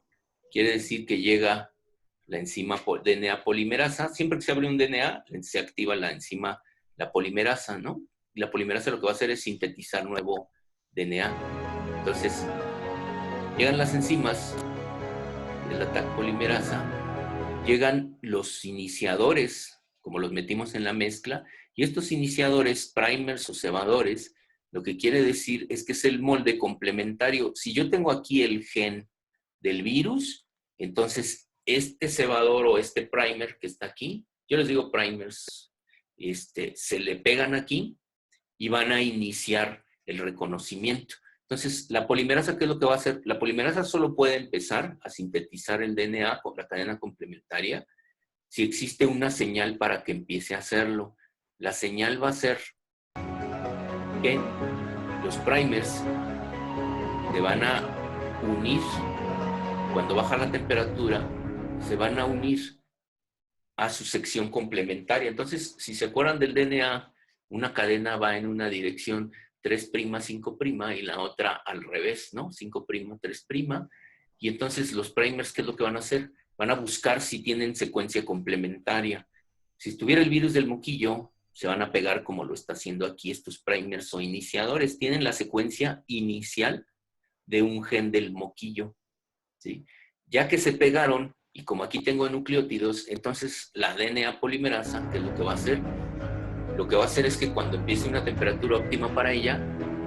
Quiere decir que llega la enzima DNA polimerasa. Siempre que se abre un DNA, se activa la enzima, la polimerasa, ¿no? Y la polimerasa lo que va a hacer es sintetizar nuevo DNA. Entonces, llegan las enzimas de la TAC polimerasa, llegan los iniciadores, como los metimos en la mezcla, y estos iniciadores, primers o cebadores, lo que quiere decir es que es el molde complementario. Si yo tengo aquí el gen del virus, entonces este cebador o este primer que está aquí, yo les digo primers, se le pegan aquí y van a iniciar el reconocimiento. Entonces, la polimerasa, ¿qué es lo que va a hacer? La polimerasa solo puede empezar a sintetizar el DNA con la cadena complementaria si existe una señal para que empiece a hacerlo. La señal va a ser que los primers se van a unir cuando baja la temperatura, se van a unir a su sección complementaria. Entonces, si se acuerdan del DNA, una cadena va en una dirección 3', 5' y la otra al revés, ¿no? 5', 3'. Y entonces los primers, ¿qué es lo que van a hacer? Van a buscar si tienen secuencia complementaria. Si estuviera el virus del moquillo, se van a pegar como lo está haciendo aquí estos primers o iniciadores. Tienen la secuencia inicial de un gen del moquillo, ¿sí? Ya que se pegaron, y como aquí tengo nucleótidos, entonces la DNA polimerasa, ¿qué es lo que va a hacer? Lo que va a hacer es que cuando empiece una temperatura óptima para ella,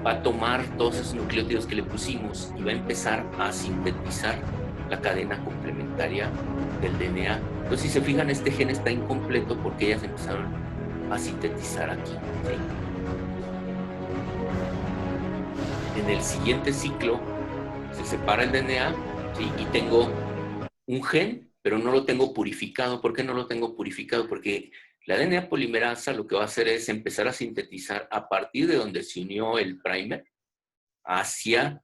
va a tomar todos esos nucleótidos que le pusimos y va a empezar a sintetizar la cadena complementaria del DNA. Entonces, si se fijan, este gen está incompleto porque ellas empezaron a sintetizar aquí, ¿sí? En el siguiente ciclo se separa el DNA, ¿sí? Y tengo un gen, pero no lo tengo purificado. ¿Por qué no lo tengo purificado? Porque la DNA polimerasa lo que va a hacer es empezar a sintetizar a partir de donde se unió el primer hacia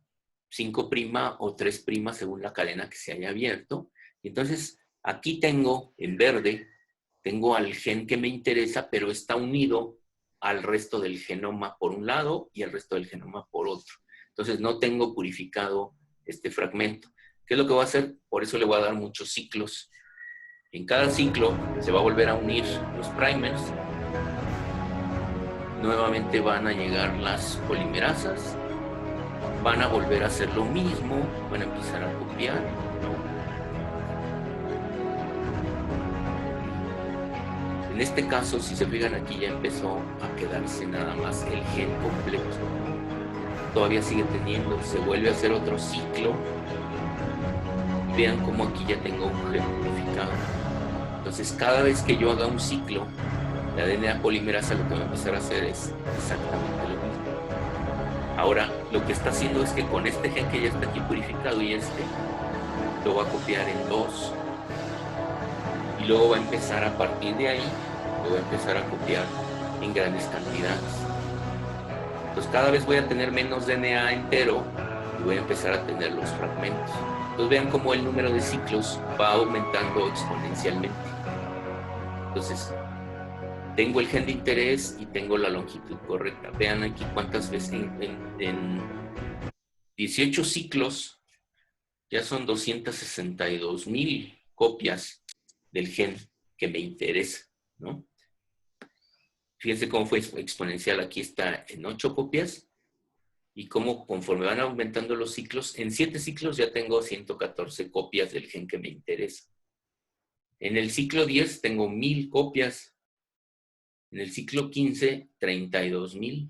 5' o 3' según la cadena que se haya abierto. Y entonces aquí tengo en verde, tengo al gen que me interesa, pero está unido al resto del genoma por un lado y al resto del genoma por otro. Entonces no tengo purificado este fragmento. ¿Qué es lo que voy a hacer? Por eso le voy a dar muchos ciclos. En cada ciclo se va a volver a unir los primers. Nuevamente van a llegar las polimerasas. Van a volver a hacer lo mismo. Van a empezar a copiar. En En este caso, si se fijan aquí, ya empezó a quedarse nada más el gen completo. Todavía sigue teniendo, se vuelve a hacer otro ciclo. Vean cómo aquí ya tengo un gen modificado. Entonces, cada vez que yo haga un ciclo, la DNA polimerasa lo que va a empezar a hacer es exactamente lo mismo. Ahora, lo que está haciendo es que con este gen que ya está aquí purificado y lo va a copiar en 2. Y luego va a empezar a partir de ahí, lo va a empezar a copiar en grandes cantidades. Entonces cada vez voy a tener menos DNA entero y voy a empezar a tener los fragmentos. Entonces vean cómo el número de ciclos va aumentando exponencialmente. Entonces tengo el gen de interés y tengo la longitud correcta. Vean aquí cuántas veces en 18 ciclos ya son 262,000 copias del gen que me interesa, ¿no? Fíjense cómo fue exponencial. Aquí está en 8 copias y cómo conforme van aumentando los ciclos, en 7 ciclos ya tengo 114 copias del gen que me interesa. En el ciclo 10 tengo 1000 copias. En el ciclo 15, 32,000.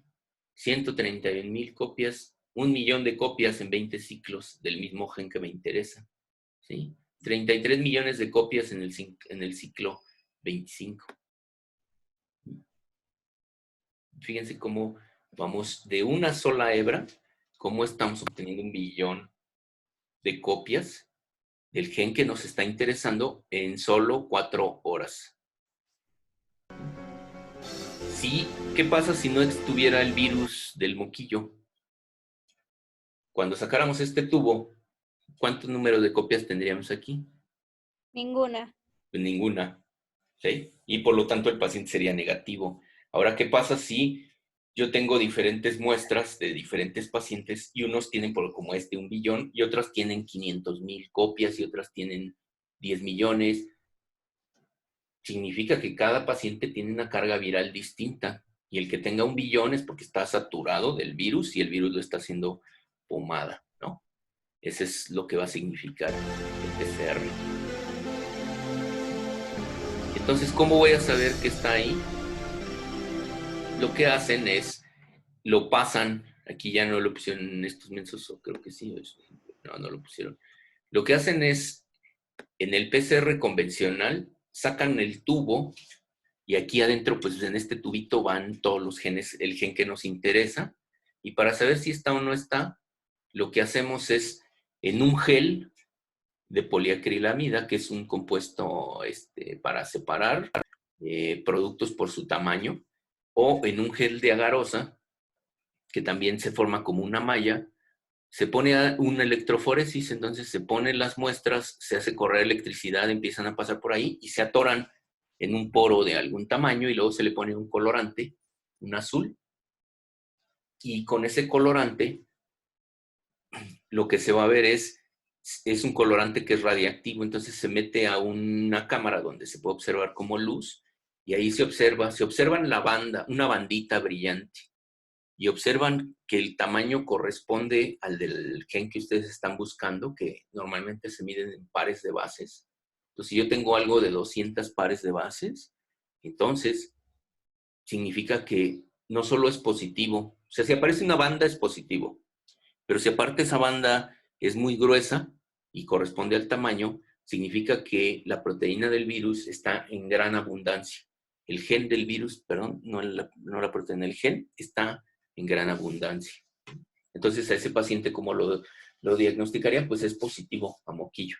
131,000 copias. 1,000,000 de copias en 20 ciclos del mismo gen que me interesa, ¿sí? 33 millones de copias en el ciclo 25. Fíjense cómo vamos de una sola hebra, cómo estamos obteniendo 1,000,000,000 de copias del gen que nos está interesando en solo 4 horas. Sí, ¿qué pasa si no estuviera el virus del moquillo? Cuando sacáramos este tubo, ¿cuántos números de copias tendríamos aquí? Ninguna. Pues ninguna, ¿sí? Y por lo tanto el paciente sería negativo. Ahora, ¿qué pasa si yo tengo diferentes muestras de diferentes pacientes y unos tienen como 1,000,000,000 y otras tienen 500,000 copias y otras tienen 10 millones? Significa que cada paciente tiene una carga viral distinta y el que tenga 1,000,000,000 es porque está saturado del virus y el virus lo está haciendo pomada, ¿no? Ese es lo que va a significar el PCR. Entonces, ¿cómo voy a saber que está ahí? Lo que hacen es, lo pasan, aquí ya no lo pusieron en estos mensos, o creo que sí, no lo pusieron. Lo que hacen es, en el PCR convencional, sacan el tubo y aquí adentro, pues en este tubito van todos los genes, el gen que nos interesa, y para saber si está o no está, lo que hacemos es, en un gel de poliacrilamida, que es un compuesto para separar productos por su tamaño, o en un gel de agarosa, que también se forma como una malla, se pone una electroforesis, entonces se ponen las muestras, se hace correr electricidad, empiezan a pasar por ahí y se atoran en un poro de algún tamaño y luego se le pone un colorante, un azul, y con ese colorante lo que se va a ver es un colorante que es radiactivo, entonces se mete a una cámara donde se puede observar como luz y ahí se observan la banda, una bandita brillante y observan que el tamaño corresponde al del gen que ustedes están buscando, que normalmente se miden en pares de bases. Entonces, si yo tengo algo de 200 pares de bases, entonces significa que no solo es positivo, o sea, si aparece una banda es positivo, pero si aparte esa banda es muy gruesa y corresponde al tamaño, significa que la proteína del virus está en gran abundancia. El gen del virus, perdón, no la proteína, el gen está en gran abundancia. Entonces, a ese paciente, ¿cómo lo diagnosticaría? Pues es positivo a moquillo.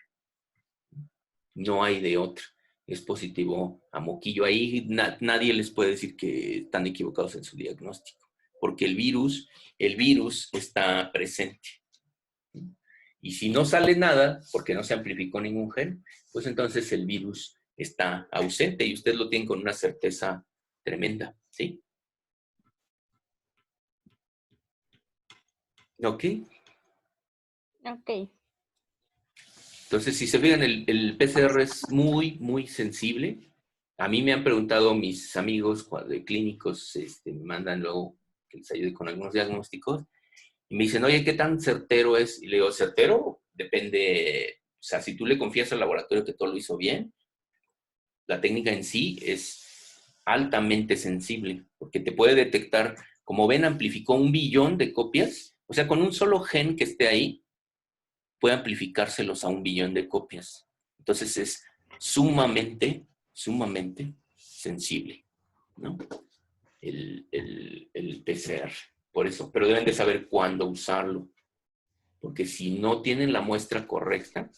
No hay de otra. Es positivo a moquillo. Ahí nadie les puede decir que están equivocados en su diagnóstico, porque el virus está presente. Y si no sale nada, porque no se amplificó ningún gen, pues entonces el virus está ausente y ustedes lo tienen con una certeza tremenda, ¿sí? ¿Ok? Ok. Entonces, si se fijan, el PCR es muy, muy sensible. A mí me han preguntado mis amigos de clínicos, me mandan luego que les ayude con algunos diagnósticos, y me dicen, oye, ¿qué tan certero es? Y le digo, certero depende, o sea, si tú le confías al laboratorio que todo lo hizo bien, la técnica en sí es altamente sensible, porque te puede detectar, como ven, amplificó 1 billón de copias, o sea, con un solo gen que esté ahí, puede amplificárselos a 1 billón de copias. Entonces es sumamente sensible, ¿no? El PCR. Por eso, pero deben de saber cuándo usarlo. Porque si no tienen la muestra correcta,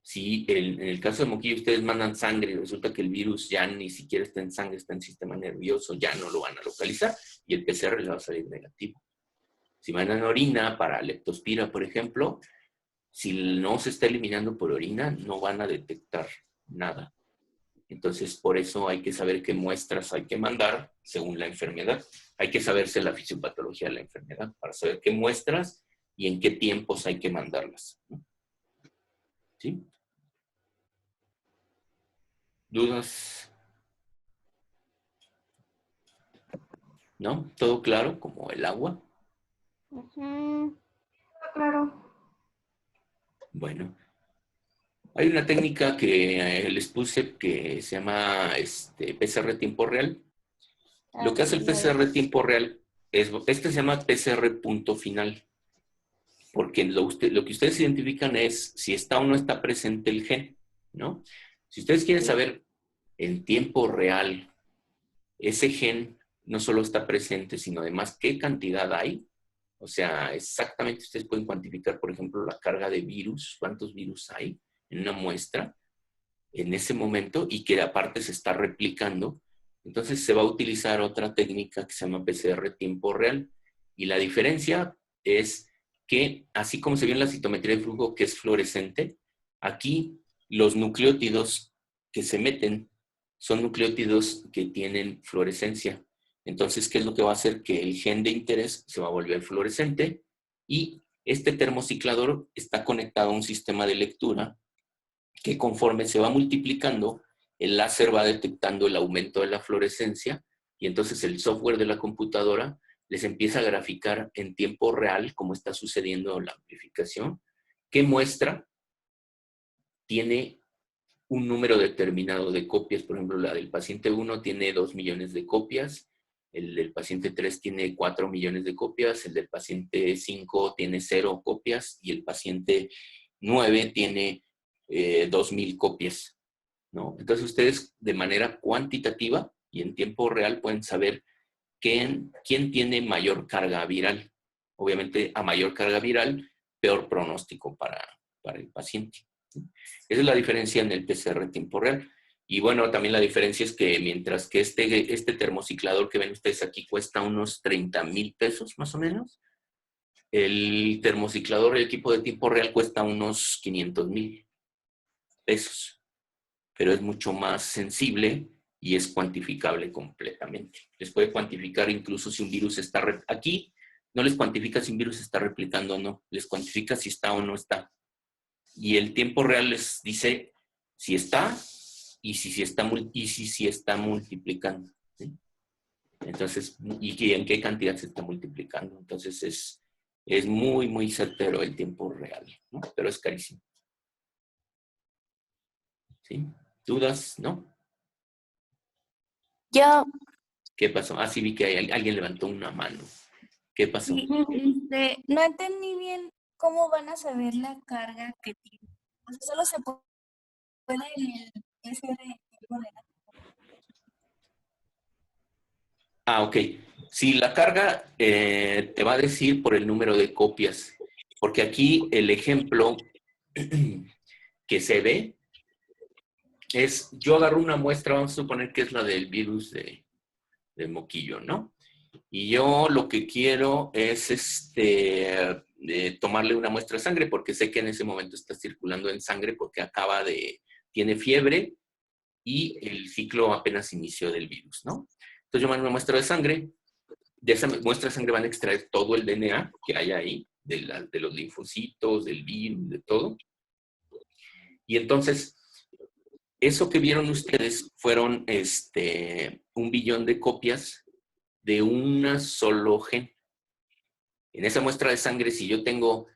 si en el caso de moquillo ustedes mandan sangre y resulta que el virus ya ni siquiera está en sangre, está en sistema nervioso, ya no lo van a localizar y el PCR le va a salir negativo. Si mandan orina para leptospira, por ejemplo, si no se está eliminando por orina, no van a detectar nada. Entonces, por eso hay que saber qué muestras hay que mandar según la enfermedad. Hay que saberse la fisiopatología de la enfermedad para saber qué muestras y en qué tiempos hay que mandarlas. ¿Sí? ¿Dudas? ¿No? ¿Todo claro? Como el agua. Claro. Bueno. Hay una técnica que les puse que se llama PCR tiempo real. Lo que hace el PCR tiempo real es, se llama PCR punto final, porque lo que ustedes identifican es si está o no está presente el gen, ¿no? Si ustedes quieren saber en tiempo real ese gen no solo está presente, sino además qué cantidad hay, o sea, exactamente ustedes pueden cuantificar, por ejemplo, la carga de virus, cuántos virus hay en una muestra en ese momento y que aparte se está replicando. Entonces se va a utilizar otra técnica que se llama PCR tiempo real. Y la diferencia es que, así como se vio en la citometría de flujo, que es fluorescente, aquí los nucleótidos que se meten son nucleótidos que tienen fluorescencia. Entonces, ¿qué es lo que va a hacer? Que el gen de interés se va a volver fluorescente y este termociclador está conectado a un sistema de lectura que conforme se va multiplicando, el láser va detectando el aumento de la fluorescencia y entonces el software de la computadora les empieza a graficar en tiempo real cómo está sucediendo la amplificación, qué muestra tiene un número determinado de copias. Por ejemplo, la del paciente 1 tiene 2 millones de copias, el del paciente 3 tiene 4 millones de copias, el del paciente 5 tiene 0 copias y el paciente 9 tiene 2,000 copias, ¿no? Entonces ustedes de manera cuantitativa y en tiempo real pueden saber quién tiene mayor carga viral. Obviamente a mayor carga viral, peor pronóstico para el paciente. Esa es la diferencia en el PCR en tiempo real. Y bueno, también la diferencia es que mientras que este termociclador que ven ustedes aquí cuesta unos 30,000 pesos más o menos, el termociclador, el equipo de tiempo real cuesta unos 500,000 pesos, pero es mucho más sensible y es cuantificable completamente. Les puede cuantificar incluso si un virus está... Aquí no les cuantifica si un virus está replicando o no, les cuantifica si está o no está. Y el tiempo real les dice si está y si está multiplicando, ¿sí? Entonces, y en qué cantidad se está multiplicando. Entonces es muy, muy certero el tiempo real, ¿no? Pero es carísimo. ¿Sí? ¿Dudas? ¿No? Yo, ¿Qué pasó? Ah, sí, vi que alguien levantó una mano. ¿Qué pasó? sí, no entendí bien cómo van a saber la carga que tiene. O sea, solo se puede el PCR tiempo real. Ah, ok. Si la carga te va a decir por el número de copias, porque aquí el ejemplo que se ve es, yo agarro una muestra, vamos a suponer que es la del virus del moquillo, ¿no? Y yo lo que quiero es tomarle una muestra de sangre porque sé que en ese momento está circulando en sangre porque tiene fiebre y el ciclo apenas inició del virus, ¿no? Entonces yo mando una muestra de sangre, de esa muestra de sangre van a extraer todo el DNA que hay ahí, de los linfocitos, del virus, de todo. Y entonces, eso que vieron ustedes fueron 1 billón de copias de un solo gen. En esa muestra de sangre, si yo tengo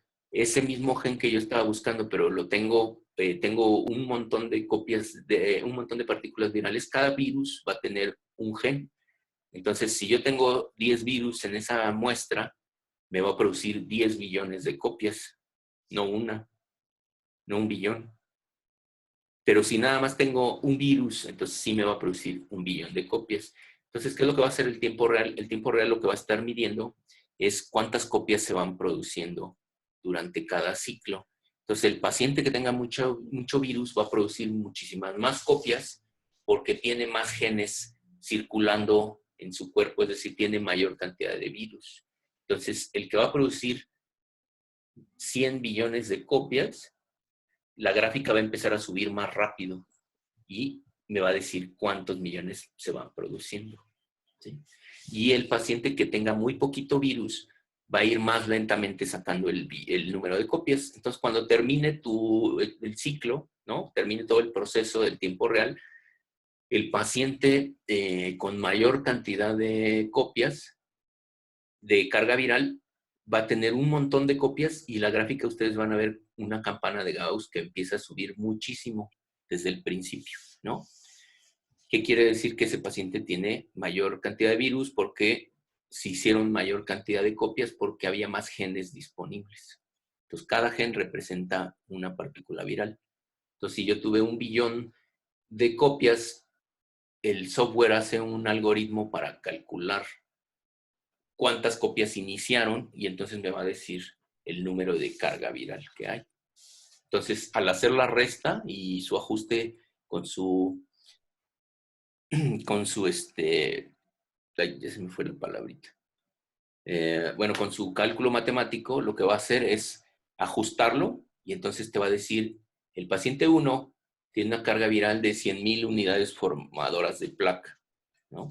ese mismo gen que yo estaba buscando, pero lo tengo un montón de copias, un montón de partículas virales. Cada virus va a tener un gen. Entonces, si yo tengo 10 virus en esa muestra, me va a producir 10 billones de copias, no una, no un billón. Pero si nada más tengo un virus, entonces sí me va a producir 1 billón de copias. Entonces, ¿qué es lo que va a hacer el tiempo real? El tiempo real lo que va a estar midiendo es cuántas copias se van produciendo durante cada ciclo. Entonces, el paciente que tenga mucho virus va a producir muchísimas más copias porque tiene más genes circulando en su cuerpo, es decir, tiene mayor cantidad de virus. Entonces, el que va a producir 100 billones de copias, la gráfica va a empezar a subir más rápido y me va a decir cuántos millones se van produciendo, ¿sí? Y el paciente que tenga muy poquito virus va a ir más lentamente sacando el número de copias. Entonces, cuando termine el ciclo, ¿no? Termine todo el proceso del tiempo real, el paciente con mayor cantidad de copias de carga viral va a tener un montón de copias y la gráfica ustedes van a ver una campana de Gauss que empieza a subir muchísimo desde el principio, ¿no? ¿Qué quiere decir? Que ese paciente tiene mayor cantidad de virus porque se hicieron mayor cantidad de copias porque había más genes disponibles. Entonces, cada gen representa una partícula viral. Entonces, si yo tuve 1 billón de copias, el software hace un algoritmo para calcular cuántas copias iniciaron y entonces me va a decir el número de carga viral que hay. Entonces, al hacer la resta y su ajuste con su ya se me fue la palabrita. Bueno, con su cálculo matemático, lo que va a hacer es ajustarlo y entonces te va a decir, el paciente 1 tiene una carga viral de 100,000 unidades formadoras de placa, ¿no?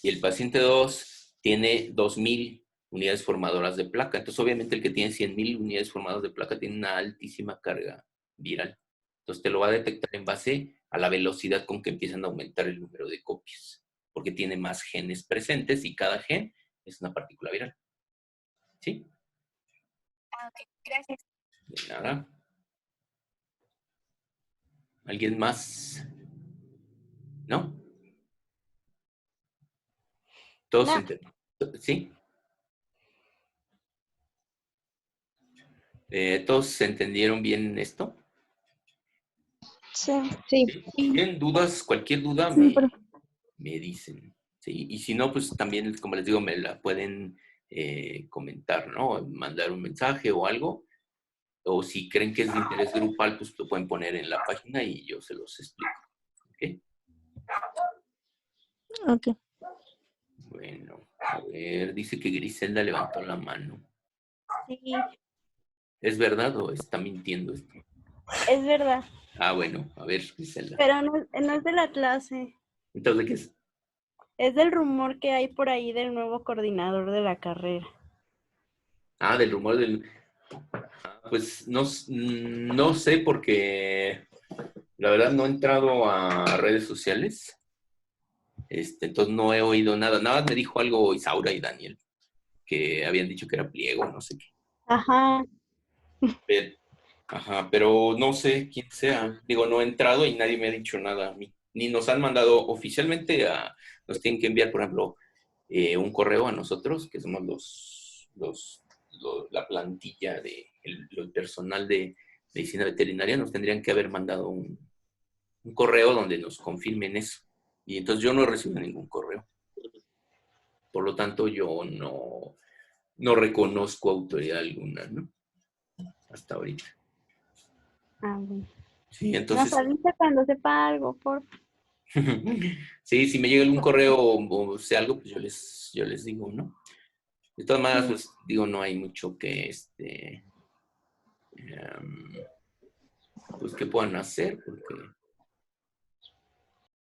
Y el paciente 2 tiene 2,000 unidades formadoras de placa. Entonces, obviamente, el que tiene 100,000 unidades formadoras de placa tiene una altísima carga viral. Entonces, te lo va a detectar en base a la velocidad con que empiezan a aumentar el número de copias, porque tiene más genes presentes y cada gen es una partícula viral. ¿Sí? Ah, ok, gracias. De nada. ¿Alguien más? ¿No? ¿Todos No. entendieron? ¿Sí? ¿Todos entendieron bien esto? Sí. Sí. Si tienen dudas, cualquier duda Sí, me dicen. ¿Sí? Y si no, pues también, como les digo, me la pueden comentar, ¿no? Mandar un mensaje o algo. O si creen que es de interés grupal, pues lo pueden poner en la página y yo se los explico. ¿Ok? ok. Bueno, a ver, dice que Griselda levantó la mano. Sí, ¿Es verdad o está mintiendo esto? es verdad. Ah, bueno, a ver, Griselda. Pero no es de la clase. Entonces, ¿de qué es? Es del rumor que hay por ahí del nuevo coordinador de la carrera. Ah, del rumor del... Pues no sé porque la verdad no he entrado a redes sociales. Entonces no he oído nada. Nada más me dijo algo Isaura y Daniel, que habían dicho que era pliego, no sé qué. Ajá. Ajá, pero no sé quién sea. Digo, no he entrado y nadie me ha dicho nada a mí. Ni nos han mandado oficialmente nos tienen que enviar, por ejemplo, un correo a nosotros, que somos la plantilla el personal de medicina veterinaria, nos tendrían que haber mandado un correo donde nos confirmen eso. Y entonces yo no he recibido ningún correo. Por lo tanto, yo no reconozco autoridad alguna, ¿no? Hasta ahorita. Ah, bueno. Sí, entonces... Nos avisa cuando sepa algo, por favor. Sí, si me llega algún correo o sea algo, pues yo les digo, ¿no? De todas maneras, pues digo, no hay mucho que pues que puedan hacer, porque